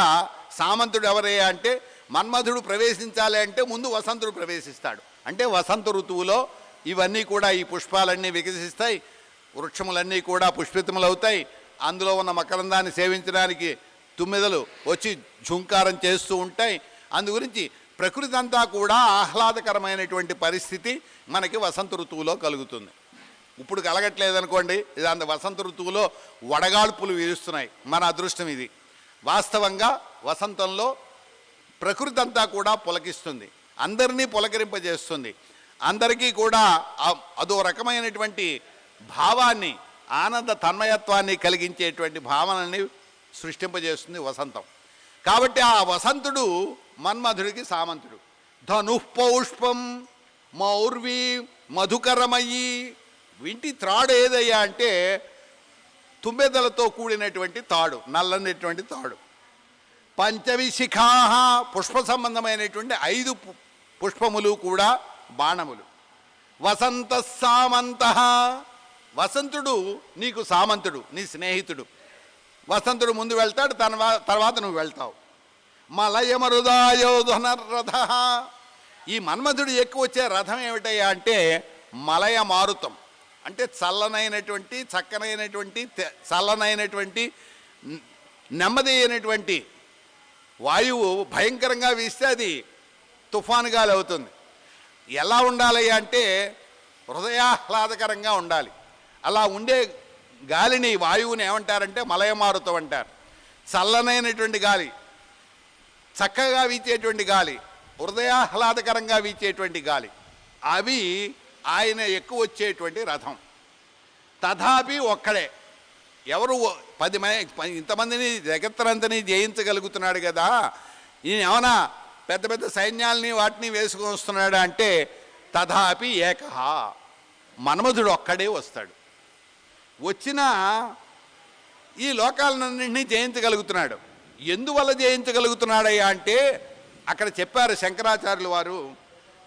సామంతుడు ఎవరయ్యా అంటే మన్మధుడు ప్రవేశించాలి అంటే ముందు వసంతుడు ప్రవేశిస్తాడు. అంటే వసంత ఋతువులో ఇవన్నీ కూడా ఈ పుష్పాలన్నీ వికసిస్తాయి, వృక్షములన్నీ కూడా పుష్పితములవుతాయి. అందులో ఉన్న మకరందాన్ని సేవించడానికి తుమ్మెదలు వచ్చి ఝుంకారం చేస్తూ ఉంటాయి. అందు గురించి ప్రకృతి అంతా కూడా ఆహ్లాదకరమైనటువంటి పరిస్థితి మనకి వసంత ఋతువులో కలుగుతుంది. ఇప్పుడు కలగట్లేదనుకోండి, ఇది వసంత ఋతువులో వడగాల్పులు వీరుస్తున్నాయి. మన అదృష్టం ఇది. వాస్తవంగా వసంతంలో ప్రకృతి అంతా కూడా పులకిస్తుంది, అందరినీ పులకరింపజేస్తుంది. అందరికీ కూడా అదో రకమైనటువంటి భావాన్ని, ఆనంద తన్మయత్వాన్ని కలిగించేటువంటి భావనని సృష్టింపజేస్తుంది వసంతం. కాబట్టి ఆ వసంతుడు మన్మధుడికి సామంతుడు. ధనుఃపౌష్పం మౌర్వి మధుకరమయ్యి. వింటి త్రాడు ఏదయ్యా అంటే తుమ్మెదలతో కూడినటువంటి తాడు, నల్లనేటువంటి తాడు. పంచవిశిఖా, పుష్ప సంబంధమైనటువంటి 5 పుష్పములు కూడా బాణములు. వసంత సామంత, వసంతుడు నీకు సామంతుడు, నీ స్నేహితుడు. వసంతుడు ముందు వెళ్తాడు, తర్వాత నువ్వు వెళ్తావు. మలయమరుదాయోధనరథ, ఈ మన్మధుడు ఎక్కువ వచ్చే రథం ఏమిటయ్యా అంటే మలయ మారుతం. అంటే చల్లనైనటువంటి, చక్కనైనటువంటి, చల్లనైనటువంటి, నెమ్మది అయినటువంటి వాయువు భయంకరంగా వీస్తే అది తుఫాను గాలి అవుతుంది. ఎలా ఉండాలి అంటే హృదయాహ్లాదకరంగా ఉండాలి. అలా ఉండే గాలిని, వాయువుని ఏమంటారంటే మలయమారుతం అంటారు. చల్లనైనటువంటి గాలి, చక్కగా వీచేటువంటి గాలి, హృదయాహ్లాదకరంగా వీచేటువంటి గాలి, అవి ఆయన ఎక్కువ వచ్చేటువంటి రథం. తథాపి ఒక్కడే, ఎవరు 10 మంది ఇంతమందిని జగత్తరంతని జయించగలుగుతున్నాడు కదా, ఈయన ఏమైనా పెద్ద పెద్ద సైన్యాలని వాటిని వేసుకొని వస్తున్నాడు అంటే తథాపి ఏకహ, మన్మధుడు ఒక్కడే వస్తాడు. వచ్చిన ఈ లోకాలన్నింటినీ జయించగలుగుతున్నాడు. ఎందువల్ల జయించగలుగుతున్నాడయ్యా అంటే అక్కడ చెప్పారు శంకరాచార్యులు వారు,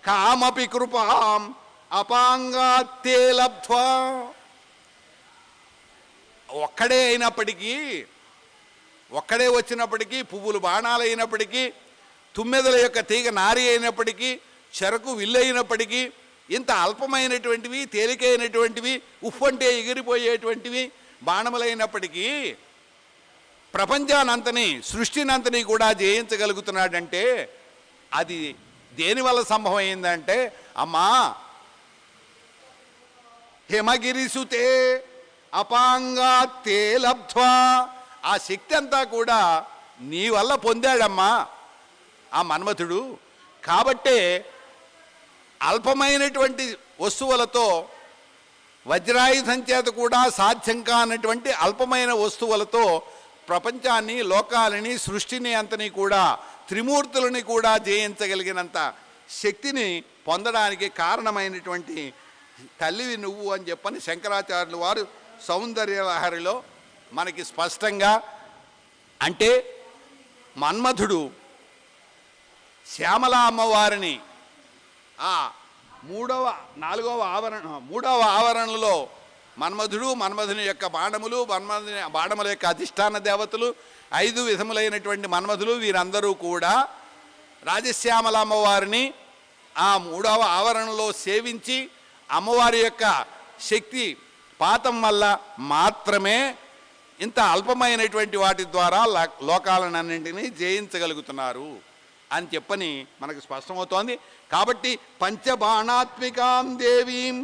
కామపి కృపాం అపాంగాత్తే లబ్ధ్వా. ఒక్కడే అయినప్పటికీ, ఒక్కడే వచ్చినప్పటికీ, పువ్వులు బాణాలు అయినప్పటికీ, తుమ్మెదల యొక్క తీగ నారి అయినప్పటికీ, చెరకు విల్లు అయినప్పటికీ, ఇంత అల్పమైనటువంటివి, తేలికైనటువంటివి, ఉఫ్ఫంటే ఎగిరిపోయేటువంటివి బాణములైనప్పటికీ ప్రపంచానంతని, సృష్టినంతని కూడా జయించగలుగుతున్నాడంటే అది దేనివల్ల సంభవం అయిందంటే, అమ్మా హిమగిరిసుతే అపాంగాత్తే లబ్ధ్వా, ఆ శక్తి అంతా కూడా నీ వల్ల పొందాడమ్మా ఆ మన్మథుడు. కాబట్టే అల్పమైనటువంటి వస్తువులతో, వజ్రాయుధం చేత కూడా సాధ్యం కానటువంటి అల్పమైన వస్తువులతో ప్రపంచాన్ని, లోకాలని, సృష్టిని అంతని కూడా, త్రిమూర్తులని కూడా జయించగలిగినంత శక్తిని పొందడానికి కారణమైనటువంటి తల్లివి నువ్వు అని చెప్పని శంకరాచార్యులు వారు సౌందర్యలహరిలో మనకి స్పష్టంగా, అంటే మన్మధుడు శ్యామల అమ్మవారిని ఆ మూడవ ఆవరణలో మన్మధుడు, మన్మధుని యొక్క బాణములు, బాణముల యొక్క అధిష్టాన దేవతలు, 5 విధములైనటువంటి మన్మధులు, వీరందరూ కూడా రాజశ్యామల అమ్మవారిని ఆ 3వ ఆవరణలో సేవించి అమ్మవారి యొక్క శక్తి పాతం వల్ల మాత్రమే ఇంత అల్పమైనటువంటి వాటి ద్వారా లోకాలన్నింటినీ జయించగలుగుతున్నారు అని చెప్పని మనకు స్పష్టమవుతోంది. కాబట్టి పంచబాణాత్మికాం దేవీం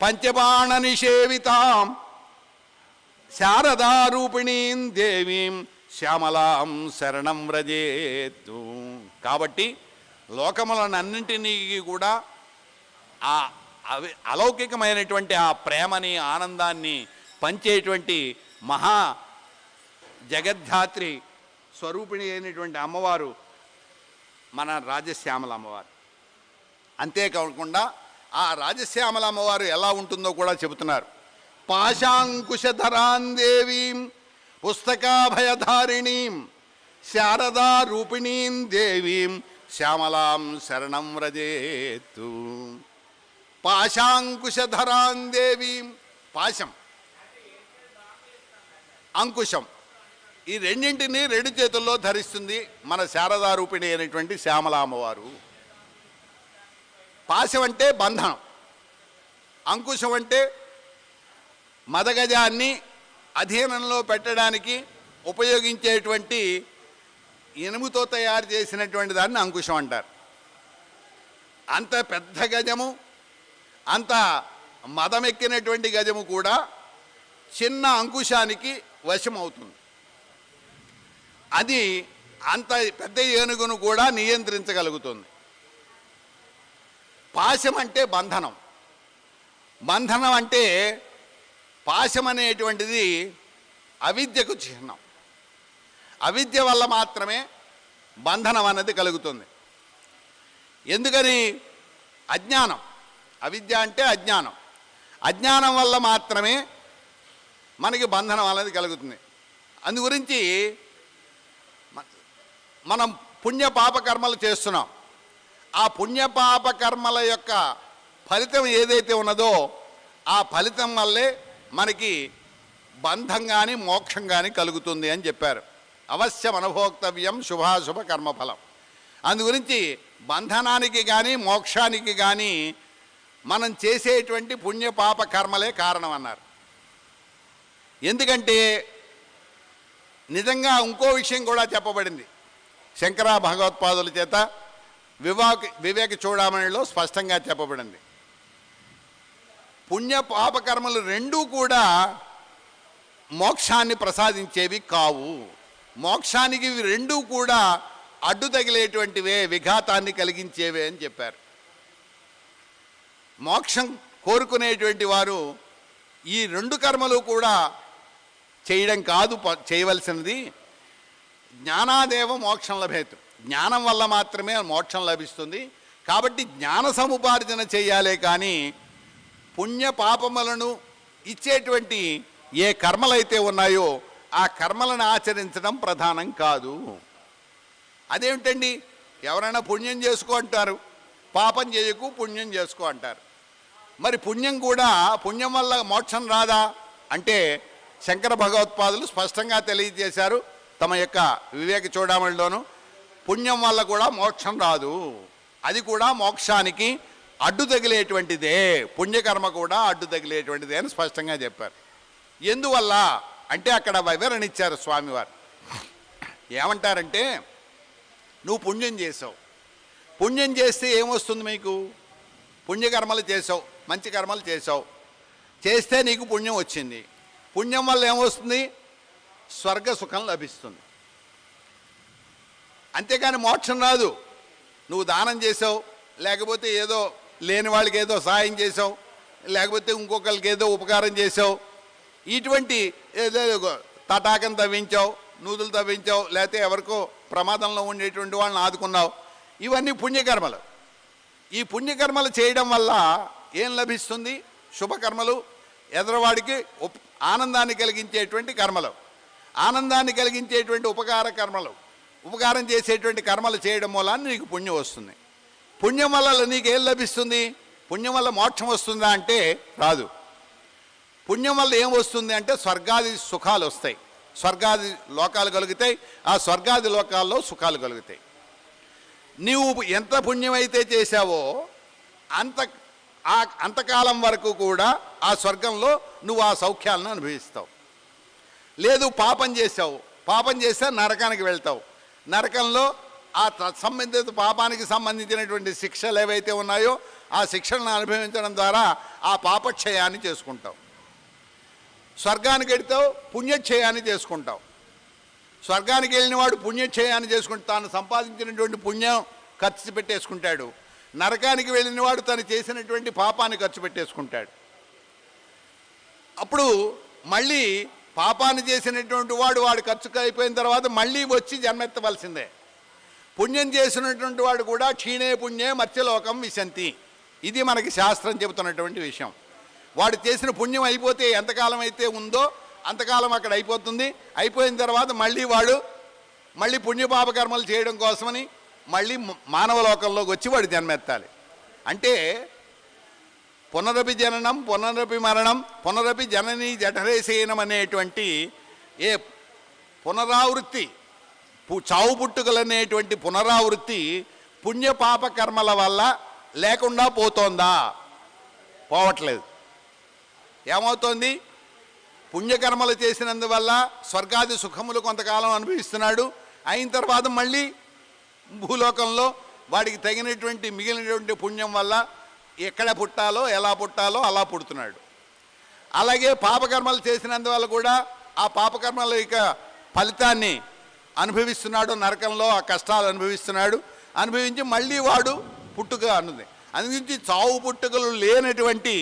పంచబాణ నిషేవితాం శారదారూపిణీం దేవీం శ్యామలాం శరణం వ్రజేత్తు. కాబట్టి లోకములనన్నింటినీ కూడా ఆ అలౌకికమైనటువంటి ఆ ప్రేమని ఆనందాన్ని పంచేటువంటి మహా జగద్ధాత్రి స్వరూపిణి అయినటువంటి అమ్మవారు మన రాజశ్యామల అమ్మవారు. అంతేకాకుండా ఆ రాజశ్యామల అమ్మవారు ఎలా ఉంటుందో కూడా చెబుతున్నారు. పాశాంకుశధరాం దేవీం పుస్తకాభయధారిణీం శారదా రూపిణీం దేవీం శ్యామలాం శరణం వ్రజేత్తు. పాశాంకుశధరాం దేవీం, పాశం అంకుశం, ఈ రెండింటినీ రెండు చేతుల్లో ధరిస్తుంది మన శారదారూపిణి అయినటువంటి శ్యామల అమ్మవారు. పాశం అంటే బంధనం, అంకుశం అంటే మదగజాన్ని అధీనంలో పెట్టడానికి ఉపయోగించేటువంటి ఇనుముతో తయారు చేసినటువంటి దాన్ని అంకుశం అంటారు. అంత పెద్ద గజము, అంత మదమెక్కినటువంటి గజము కూడా చిన్న అంకుశానికి వశమవుతుంది. అది అంత పెద్ద ఏనుగును కూడా నియంత్రించగలుగుతుంది. పాశం అంటే బంధనం. బంధనం అంటే పాశం అనేటువంటిది అవిద్యకు చిహ్నం. అవిద్య వల్ల మాత్రమే బంధనం అన్నది కలుగుతుంది. ఎందుకని? అజ్ఞానం. అవిద్య అంటే అజ్ఞానం. అజ్ఞానం వల్ల మాత్రమే మనకి బంధనం అనేది కలుగుతుంది. అందు గురించి మనం పుణ్యపాప కర్మలు చేస్తున్నాం. ఆ పుణ్యపాప కర్మల యొక్క ఫలితం ఏదైతే ఉన్నదో ఆ ఫలితం వల్లే మనకి బంధం కానీ మోక్షం కానీ కలుగుతుంది అని చెప్పారు. అవశ్యం అనుభోక్తవ్యం శుభాశుభ కర్మఫలం. అందు గురించి బంధనానికి కానీ మోక్షానికి కానీ మనం చేసేటువంటి పుణ్యపాప కర్మలే కారణం అన్నారు. ఎందుకంటే నిజంగా ఇంకో విషయం కూడా చెప్పబడింది శంకర భగవత్పాదుల చేత. వివేక చూడమణిలో స్పష్టంగా చెప్పబడింది. పుణ్య పాపకర్మలు రెండూ కూడా మోక్షాన్ని ప్రసాదించేవి కావు. మోక్షానికి ఇవి రెండూ కూడా అడ్డు తగిలేటువంటివే, విఘాతాన్ని కలిగించేవే అని చెప్పారు. మోక్షం కోరుకునేటువంటి వారు ఈ రెండు కర్మలు కూడా చేయడం కాదు చేయవలసినది. జ్ఞానాదేవ మోక్షం లభేతు. జ్ఞానం వల్ల మాత్రమే మోక్షం లభిస్తుంది. కాబట్టి జ్ఞాన సముపార్జన చేయాలే కానీ పుణ్య పాపములను ఇచ్చేటువంటి ఏ కర్మలైతే ఉన్నాయో ఆ కర్మలను ఆచరించడం ప్రధానం కాదు. అదేమిటండి, ఎవరైనా పుణ్యం చేసుకో అంటారు, పాపం చేయకు పుణ్యం చేసుకో అంటారు. మరి పుణ్యం కూడా, పుణ్యం వల్ల మోక్షం రాదా అంటే శంకర భగవత్పాదులు స్పష్టంగా తెలియజేశారు తమ యొక్క వివేక చూడమణిలోను. పుణ్యం వల్ల కూడా మోక్షం రాదు, అది కూడా మోక్షానికి అడ్డు తగిలేటువంటిదే, పుణ్యకర్మ కూడా అడ్డు తగిలేటువంటిదే అని స్పష్టంగా చెప్పారు. ఎందువల్ల అంటే అక్కడ వివరణ ఇచ్చారు స్వామివారు. ఏమంటారంటే, నువ్వు పుణ్యం చేసావు, పుణ్యం చేస్తే ఏమొస్తుంది మీకు? పుణ్యకర్మలు చేసావు, మంచి కర్మలు చేసావు, చేస్తే నీకు పుణ్యం వచ్చింది. పుణ్యం వల్ల ఏమొస్తుంది? స్వర్గ సుఖం లభిస్తుంది. అంతేకాని మోక్షం రాదు. నువ్వు దానం చేసావు, లేకపోతే ఏదో లేని వాళ్ళకి ఏదో సాయం చేసావు, లేకపోతే ఇంకొకరికి ఏదో ఉపకారం చేసావు, ఇటువంటి ఏదో తటాకం తవ్వించావు, నూతులు తవ్వించావు, లేకపోతే ఎవరికో ప్రమాదంలో ఉండేటువంటి వాళ్ళని ఆదుకున్నావు, ఇవన్నీ పుణ్యకర్మలు. ఈ పుణ్యకర్మలు చేయడం వల్ల ఏం లభిస్తుంది? శుభకర్మలు, ఎదరవాడికి ఆనందాన్ని కలిగించేటువంటి కర్మలు, ఆనందాన్ని కలిగించేటువంటి ఉపకార కర్మలు, ఉపకారం చేసేటువంటి కర్మలు చేయడం మూలాన్ని నీకు పుణ్యం వస్తుంది. పుణ్యం వల్ల నీకేం లభిస్తుంది? పుణ్యం వల్ల మోక్షం వస్తుందా అంటే రాదు. పుణ్యం వల్ల ఏం వస్తుంది అంటే స్వర్గాది సుఖాలు వస్తాయి, స్వర్గాది లోకాలు కలుగుతాయి, ఆ స్వర్గాది లోకాల్లో సుఖాలు కలుగుతాయి. నీవు ఎంత పుణ్యం అయితే చేశావో అంతకాలం వరకు కూడా ఆ స్వర్గంలో నువ్వు ఆ సౌఖ్యాలను అనుభవిస్తావు. లేదు పాపం చేసావు, పాపం చేస్తే నరకానికి వెళ్తావు, నరకంలో ఆ సంబంధిత పాపానికి సంబంధించినటువంటి శిక్షలు ఏవైతే ఉన్నాయో ఆ శిక్షలను అనుభవించడం ద్వారా ఆ పాపక్షయాన్ని చేసుకుంటావు. స్వర్గానికి వెళ్తావు పుణ్యక్షయాన్ని చేసుకుంటావు. స్వర్గానికి వెళ్ళిన వాడు పుణ్యక్షయాన్ని చేసుకుంటే తాను సంపాదించినటువంటి పుణ్యం ఖర్చు పెట్టేసుకుంటాడు. నరకానికి వెళ్ళిన వాడు తను చేసినటువంటి పాపాన్ని ఖర్చు పెట్టేసుకుంటాడు. అప్పుడు మళ్ళీ పాపాన్ని చేసినటువంటి వాడు ఖర్చుకు అయిపోయిన తర్వాత మళ్ళీ వచ్చి జన్మెత్తవలసిందే. పుణ్యం చేసినటువంటి వాడు కూడా క్షీణే పుణ్యే మత్స్యలోకం విశంతి. ఇది మనకి శాస్త్రం చెబుతున్నటువంటి విషయం. వాడు చేసిన పుణ్యం అయిపోతే ఎంతకాలం అయితే ఉందో అంతకాలం అక్కడ అయిపోతుంది. అయిపోయిన తర్వాత మళ్ళీ పుణ్యపాపకర్మలు చేయడం కోసమని మళ్ళీ మానవ లోకంలోకి వచ్చి వాడు జన్మెత్తాలి. అంటే పునరపి జననం పునరపి మరణం పునరపి జననీ జఠరేశయనం అనేటువంటి ఏ పునరావృత్తి, చావు పుట్టుకలు అనేటువంటి పునరావృత్తి పుణ్యపాప కర్మల వల్ల లేకుండా పోతోందా? పోవట్లేదు. ఏమవుతోంది? పుణ్యకర్మలు చేసినందువల్ల స్వర్గాది సుఖములు కొంతకాలం అనుభవిస్తున్నాడు. అయిన తర్వాత మళ్ళీ భూలోకంలో వాడికి తగినటువంటి మిగిలినటువంటి పుణ్యం వల్ల ఎక్కడ పుట్టాలో ఎలా పుట్టాలో అలా పుడుతున్నాడు. అలాగే పాపకర్మలు చేసినందువల్ల కూడా ఆ పాపకర్మల యొక్క ఫలితాన్ని అనుభవిస్తున్నాడు. నరకంలో ఆ కష్టాలు అనుభవిస్తున్నాడు. అనుభవించి మళ్ళీ వాడు పుట్టుక అన్నది. అందుగురించి చావు పుట్టుకలు లేనటువంటి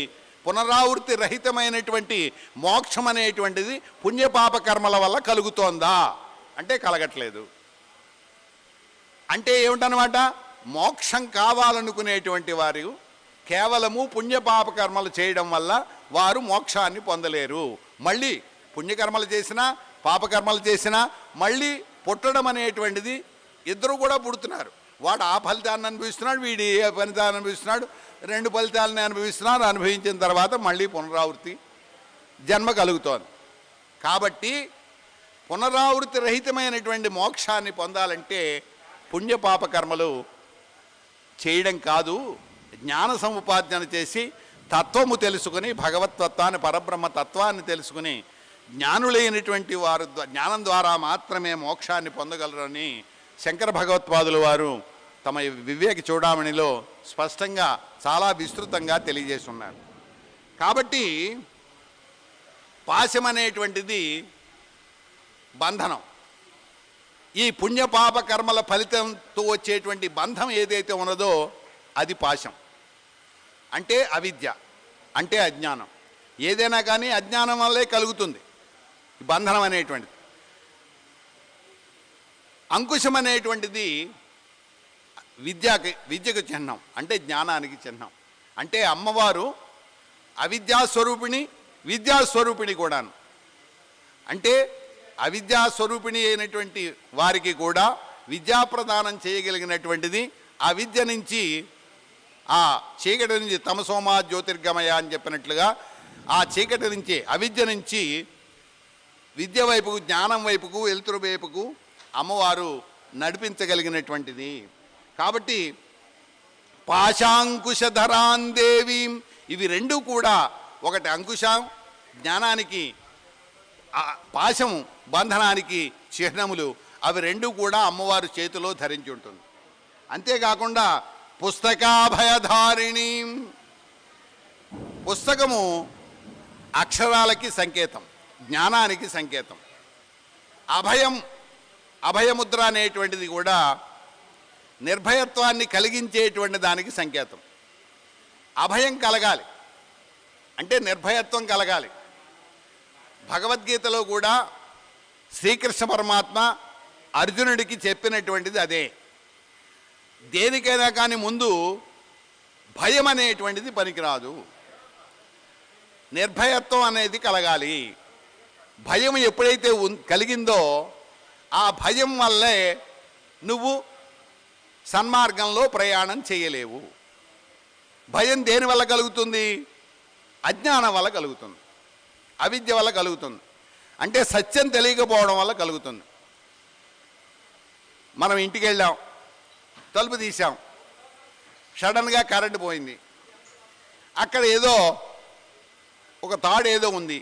పునరావృత్తి రహితమైనటువంటి మోక్షం అనేటువంటిది పుణ్యపాప కర్మల వల్ల కలుగుతోందా అంటే కలగట్లేదు. అంటే ఏమిటనమాట? మోక్షం కావాలనుకునేటువంటి వారు కేవలము పుణ్యపాప కర్మలు చేయడం వల్ల వారు మోక్షాన్ని పొందలేరు. మళ్ళీ పుణ్యకర్మలు చేసినా పాపకర్మలు చేసినా మళ్ళీ పుట్టడం అనేటువంటిది ఇద్దరు కూడా పుడుతున్నారు. వాడు ఆ ఫలితాన్ని అనుభవిస్తున్నాడు, వీడి ఏ ఫలితాన్ని అనుభవిస్తున్నాడు, రెండు ఫలితాలని అనుభవిస్తున్నారు. అనుభవించిన తర్వాత మళ్ళీ పునరావృత్తి జన్మ కలుగుతోంది. కాబట్టి పునరావృత్తి రహితమైనటువంటి మోక్షాన్ని పొందాలంటే పుణ్యపాప కర్మలు చేయడం కాదు, జ్ఞాన సముపార్జన చేసి తత్వము తెలుసుకుని భగవతత్వాన్ని పరబ్రహ్మ తత్వాన్ని తెలుసుకుని జ్ఞానులైనటువంటి వారు జ్ఞానం ద్వారా మాత్రమే మోక్షాన్ని పొందగలరని శంకర భగవత్పాదులు వారు తమ వివేక చూడామణిలో స్పష్టంగా చాలా విస్తృతంగా తెలియజేసి ఉన్నారు. కాబట్టి పాశం అనేటువంటిది బంధనం. ఈ పుణ్యపాప కర్మల ఫలితంతో వచ్చేటువంటి బంధం ఏదైతే ఉన్నదో అది పాశం. అంటే అవిద్య, అంటే అజ్ఞానం. ఏదైనా కానీ అజ్ఞానం వల్లే కలుగుతుంది ఈ బంధనం అనేటువంటిది. అంకుశం అనేటువంటిది విద్యకు చిహ్నం, అంటే జ్ఞానానికి చిహ్నం. అంటే అమ్మవారు అవిద్యాస్వరూపిణి, విద్యాస్వరూపిణి కూడాను. అంటే అవిద్యాస్వరూపిణి అయినటువంటి వారికి కూడా విద్యాప్రదానం చేయగలిగినటువంటిది. ఆ విద్య నుంచి, ఆ చీకటి నుంచి, తమసోమా జ్యోతిర్గమయ అని చెప్పినట్లుగా ఆ చీకటి నుంచి, అవిద్య నుంచి విద్య వైపుకు, జ్ఞానం వైపుకు, వెలుతురు వైపుకు అమ్మవారు నడిపించగలిగినటువంటిది. కాబట్టి పాశాంకుశధరాన్ దేవీం, ఇవి రెండు కూడా ఒకటి అంకుశం జ్ఞానానికి, పాశము బంధనానికి చిహ్నములు. అవి రెండు కూడా అమ్మవారు చేతిలో ధరించి ఉంటుంది. అంతేకాకుండా పుస్తకాభయధారిణి, పుస్తకము అక్షరాలకి సంకేతం, జ్ఞానానికి సంకేతం. అభయముద్ర అనేటువంటిది కూడా నిర్భయత్వాన్ని కలిగించేటువంటి దానికి సంకేతం. అభయం కలగాలి అంటే నిర్భయత్వం కలగాలి. భగవద్గీతలో కూడా శ్రీకృష్ణ పరమాత్మ అర్జునుడికి చెప్పినటువంటిది అదే. దేనికైనా కానీ ముందు భయం అనేటువంటిది పనికిరాదు, నిర్భయత్వం అనేది కలగాలి. భయం ఎప్పుడైతే కలిగిందో ఆ భయం వల్లే నువ్వు సన్మార్గంలో ప్రయాణం చేయలేవు. భయం దేని వల్ల కలుగుతుంది? అజ్ఞానం వల్ల కలుగుతుంది, అవిద్య వల్ల కలుగుతుంది. అంటే సత్యం తెలియకపోవడం వల్ల కలుగుతుంది. మనం ఇంటికి వెళ్ళాం, తలుపు తీసాం, సడన్గా కరెంటు పోయింది. అక్కడ ఏదో ఒక తాడు ఏదో ఉంది.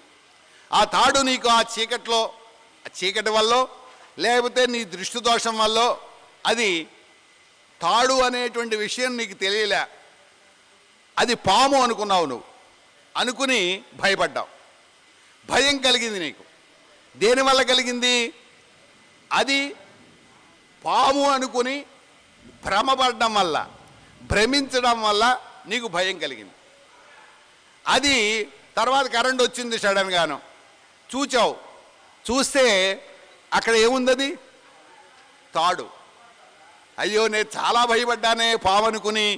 ఆ తాడు నీకు ఆ చీకటి వల్ల లేకపోతే నీ దృష్టి దోషం వల్ల అది తాడు అనేటువంటి విషయం నీకు తెలియలే, అది పాము అనుకున్నావు. నువ్వు అనుకుని భయపడ్డావు. భయం కలిగింది నీకు. దేనివల్ల కలిగింది? అది పాము అనుకుని భ్రమపడడం వల్ల, భ్రమించడం వల్ల నీకు భయం కలిగింది. అది తర్వాత కరెంట్ వచ్చింది సడన్గాను, చూచావు, చూస్తే అక్కడ ఏముంది? తాడు. అయ్యో నేను చాలా భయపడ్డానే పాము అనుకుని,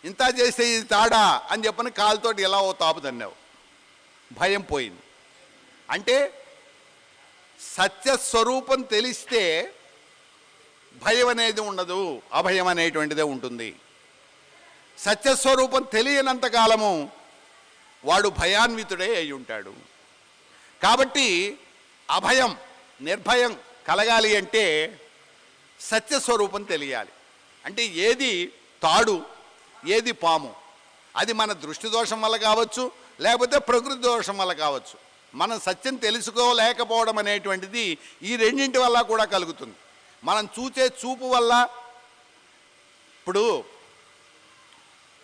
ఇంత చేస్తే ఇది తాడా అని చెప్పని కాలుతోటి ఎలా ఓ తాపు తన్నావు, భయం పోయింది. అంటే సత్యస్వరూపం తెలిస్తే భయం అనేది ఉండదు, అభయం అనేటువంటిదే ఉంటుంది. సత్యస్వరూపం తెలియనంతకాలము వాడు భయాన్వితుడే అయి ఉంటాడు. కాబట్టి అభయం, నిర్భయం కలగాలి అంటే సత్యస్వరూపం తెలియాలి. అంటే ఏది తాడు, ఏది పాము, అది మన దృష్టి దోషం వల్ల కావచ్చు, లేకపోతే ప్రకృతి దోషం వల్ల కావచ్చు. మనం సత్యం తెలుసుకోలేకపోవడం అనేటువంటిది ఈ రెండింటి వల్ల కూడా కలుగుతుంది. మనం చూసే చూపు వల్ల, ఇప్పుడు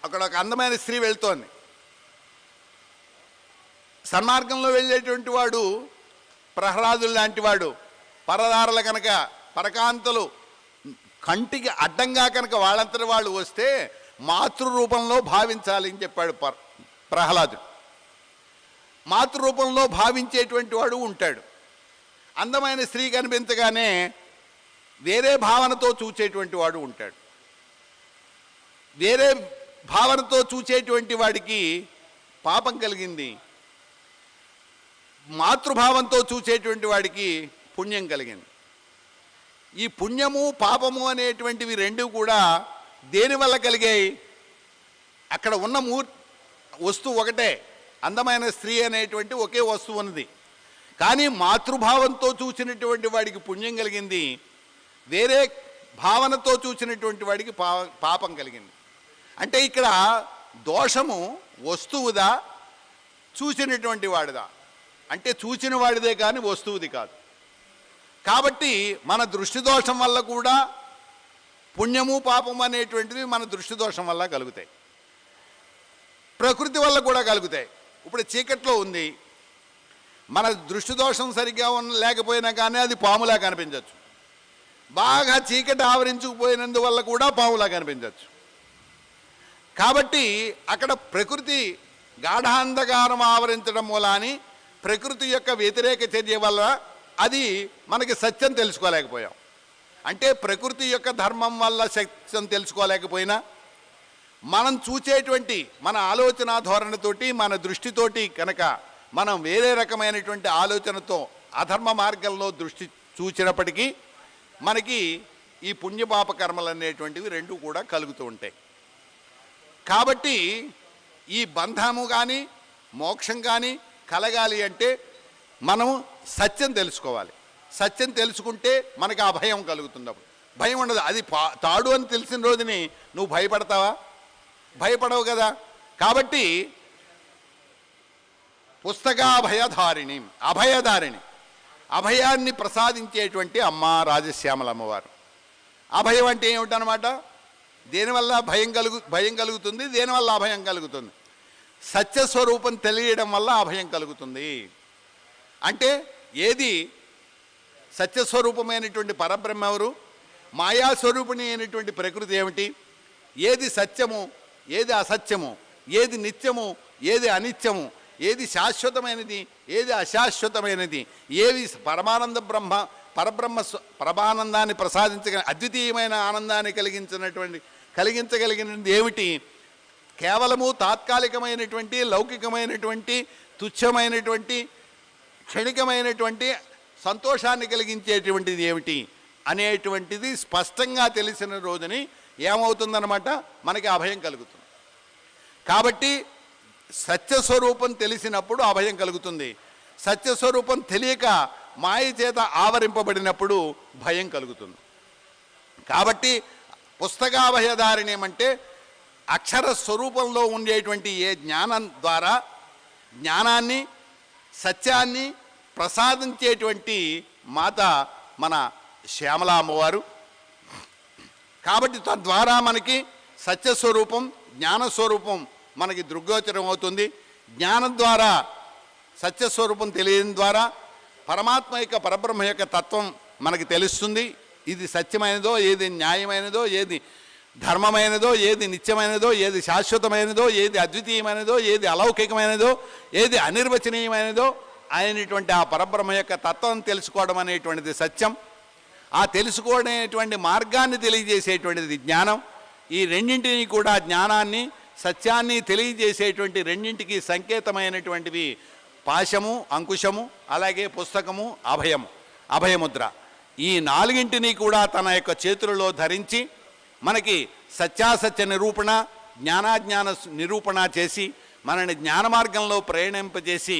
అక్కడ ఒక అందమైన స్త్రీ వెళ్తోంది, సన్మార్గంలో వెళ్ళేటువంటి వాడు ప్రహ్లాదులు లాంటి వాడు, పరదారులు కనుక, పరకాంతలు కంటికి అడ్డంగా కనుక వాళ్ళంతటి వాళ్ళు వస్తే మాతృరూపంలో భావించాలి అని చెప్పాడు ప్రహ్లాదుడు. మాతృరూపంలో భావించేటువంటి వాడు ఉంటాడు. అందమైన స్త్రీ కనిపించగానే వేరే భావనతో చూచేటువంటి వాడు ఉంటాడు. వేరే భావనతో చూచేటువంటి వాడికి పాపం కలిగింది, మాతృభావంతో చూసేటువంటి వాడికి పుణ్యం కలిగింది. ఈ పుణ్యము పాపము అనేటువంటివి రెండు కూడా దేనివల్ల కలిగాయి? అక్కడ ఉన్న వస్తువు ఒకటే, అందమైన స్త్రీ అనేటువంటి ఒకే వస్తువు ఉన్నది. కానీ మాతృభావంతో చూసినటువంటి వాడికి పుణ్యం కలిగింది, వేరే భావనతో చూసినటువంటి వాడికి పాపం కలిగింది. అంటే ఇక్కడ దోషము వస్తువుదా, చూసినటువంటి వాడిదా? అంటే చూసిన వాడిదే కానీ వస్తువుది కాదు. కాబట్టి మన దృష్టి దోషం వల్ల కూడా పుణ్యము పాపము అనేటువంటివి మన దృష్టి దోషం వల్ల కలుగుతాయి, ప్రకృతి వల్ల కూడా కలుగుతాయి. ఇప్పుడు చీకట్లో ఉంది, మన దృష్టి దోషం సరిగ్గా లేకపోయినా కానీ అది పాములా కనిపించవచ్చు. బాగా చీకటి ఆవరించుకుపోయినందువల్ల కూడా పాములా కనిపించవచ్చు. కాబట్టి అక్కడ ప్రకృతి గాఢాంధకారం ఆవరించడం మూలాని ప్రకృతి యొక్క వ్యతిరేక చర్య వల్ల అది మనకి సత్యం తెలుసుకోలేకపోయాం. అంటే ప్రకృతి యొక్క ధర్మం వల్ల సత్యం తెలుసుకోలేకపోయినా మనం చూచేటువంటి మన ఆలోచన ధోరణితోటి, మన దృష్టితోటి కనుక మనం వేరే రకమైనటువంటి ఆలోచనతో అధర్మ మార్గంలో దృష్టి చూచినప్పటికీ మనకి ఈ పుణ్యపాప కర్మలు అనేటువంటివి రెండు కూడా కలుగుతూ ఉంటాయి. కాబట్టి ఈ బంధము కానీ మోక్షం కానీ కలగాలి అంటే మనము సత్యం తెలుసుకోవాలి. సత్యం తెలుసుకుంటే మనకి ఆ భయం కలుగుతుంది. అప్పుడు భయం ఉండదు. అది తాడు అని తెలిసిన రోజుని నువ్వు భయపడతావా? భయపడవు కదా. కాబట్టి పుస్తకాభయధారిణి, అభయధారిణి, అభయాన్ని ప్రసాదించేటువంటి అమ్మ రాజశ్యామల అమ్మవారు. అభయం అంటే ఏమిటనమాట? దేనివల్ల భయం కలుగుతుంది, దేనివల్ల అభయం కలుగుతుంది? సత్యస్వరూపం తెలియడం వల్ల అభయం కలుగుతుంది. అంటే ఏది సత్యస్వరూపమైనటువంటి పరబ్రహ్మ ఎవరు, మాయాస్వరూపిణి అయినటువంటి ప్రకృతి ఏమిటి, ఏది సత్యము, ఏది అసత్యము, ఏది నిత్యము, ఏది అనిత్యము, ఏది శాశ్వతమైనది, ఏది అశాశ్వతమైనది, ఏవి పరమానంద పరబ్రహ్మ పరమానందాన్ని అద్వితీయమైన ఆనందాన్ని కలిగించగలిగినది ఏమిటి, కేవలము తాత్కాలికమైనటువంటి, లౌకికమైనటువంటి, తుచ్చమైనటువంటి, క్షణికమైనటువంటి సంతోషాన్ని కలిగించేటువంటిది ఏమిటి అనేటువంటిది స్పష్టంగా తెలిసిన రోజుని ఏమవుతుందన్నమాట, మనకి అభయం కలుగుతుంది. కాబట్టి సత్యస్వరూపం తెలిసినప్పుడు అభయం కలుగుతుంది. సత్యస్వరూపం తెలియక మాయ చేత ఆవరింపబడినప్పుడు భయం కలుగుతుంది. కాబట్టి పుస్తకాభయధారిణి ఏమంటే అక్షర స్వరూపంలో ఉండేటువంటి ఏ జ్ఞానం ద్వారా జ్ఞానాన్ని, సత్యాన్ని ప్రసాదించేటువంటి మాత మన శ్యామల అమ్మవారు. కాబట్టి తద్వారా మనకి సత్యస్వరూపం, జ్ఞానస్వరూపం మనకి దృగ్గోచరం అవుతుంది. జ్ఞానం ద్వారా సత్యస్వరూపం తెలియడం ద్వారా పరమాత్మ యొక్క పరబ్రహ్మ యొక్క తత్వం మనకి తెలుస్తుంది. ఇది సత్యమైనదో, ఏది న్యాయమైనదో, ఏది ధర్మమైనదో, ఏది నిత్యమైనదో, ఏది శాశ్వతమైనదో, ఏది అద్వితీయమైనదో, ఏది అలౌకికమైనదో, ఏది అనిర్వచనీయమైనదో అయినటువంటి ఆ పరబ్రహ్మ యొక్క తత్వం తెలుసుకోవడం అనేటువంటిది సత్యం. ఆ తెలుసుకోవడనేటువంటి మార్గాన్ని తెలియజేసేటువంటిది జ్ఞానం. ఈ రెండింటినీ కూడా, జ్ఞానాన్ని సత్యాన్ని తెలియజేసేటువంటి రెండింటికి సంకేతమైనటువంటివి పాశము, అంకుశము, అలాగే పుస్తకము, అభయముద్ర. ఈ నాలుగింటిని కూడా తన యొక్క చేతులలో ధరించి మనకి సత్యాసత్య నిరూపణ, జ్ఞానాజ్ఞాన నిరూపణ చేసి మనని జ్ఞాన మార్గంలో ప్రయాణింపజేసి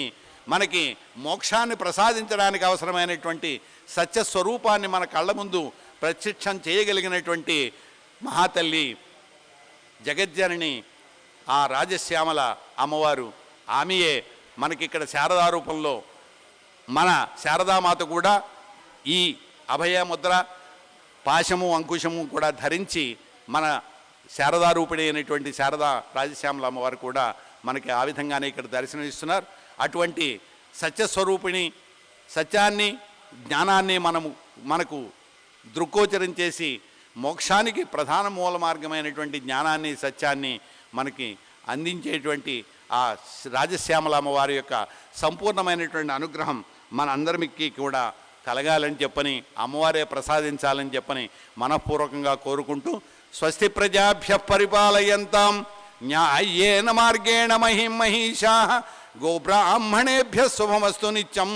మనకి మోక్షాన్ని ప్రసాదించడానికి అవసరమైనటువంటి సత్యస్వరూపాన్ని మన కళ్ళ ముందు ప్రత్యక్షం చేయగలిగినటువంటి మహాతల్లి జగజ్జనని ఆ రాజశ్యామల అమ్మవారు. ఆమెయే మనకిక్కడ శారదా రూపంలో, మన శారదామాత కూడా ఈ అభయముద్ర, పాశము, అంకుశము కూడా ధరించి మన శారదారూపిణి అయినటువంటి శారదా రాజశ్యామల అమ్మవారు కూడా మనకి ఆ విధంగానే ఇక్కడ దర్శనమిస్తున్నారు. అటువంటి సత్యస్వరూపిణి, సత్యాన్ని, జ్ఞానాన్ని మనకు దృక్కోచరం చేసి మోక్షానికి ప్రధాన మూల మార్గమైనటువంటి జ్ఞానాన్ని, సత్యాన్ని మనకి అందించేటువంటి ఆ రాజశ్యామల అమ్మవారి యొక్క సంపూర్ణమైనటువంటి అనుగ్రహం మన అందరికీ కూడా కలగాలని చెప్పని, అమ్మవారే ప్రసాదించాలని చెప్పని మనఃపూర్వకంగా కోరుకుంటూ, స్వస్తి ప్రజాభ్య పరిపాలయంతాం న్యాయేన మార్గేణ మహిషాః గోబ్రాహ్మణేభ్య శుభమస్తు నిత్యం.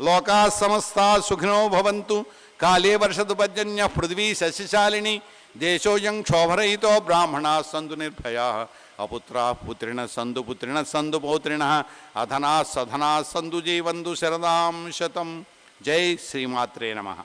లోకా సమస్తా సుఖినో భవంతు. కాళే వర్షతు పర్జన్య పృథివీ సస్యశాలిని. దేశోయం క్షోభరహితో బ్రాహ్మణా సంతు నిర్భయా. అపుత్రా పుత్రిణ సందు పుత్రిణ సందు పౌత్రిణ. అధనా సధనా సందు జీవందు శరదాం శతం. జై శ్రీమాత్రే నమః.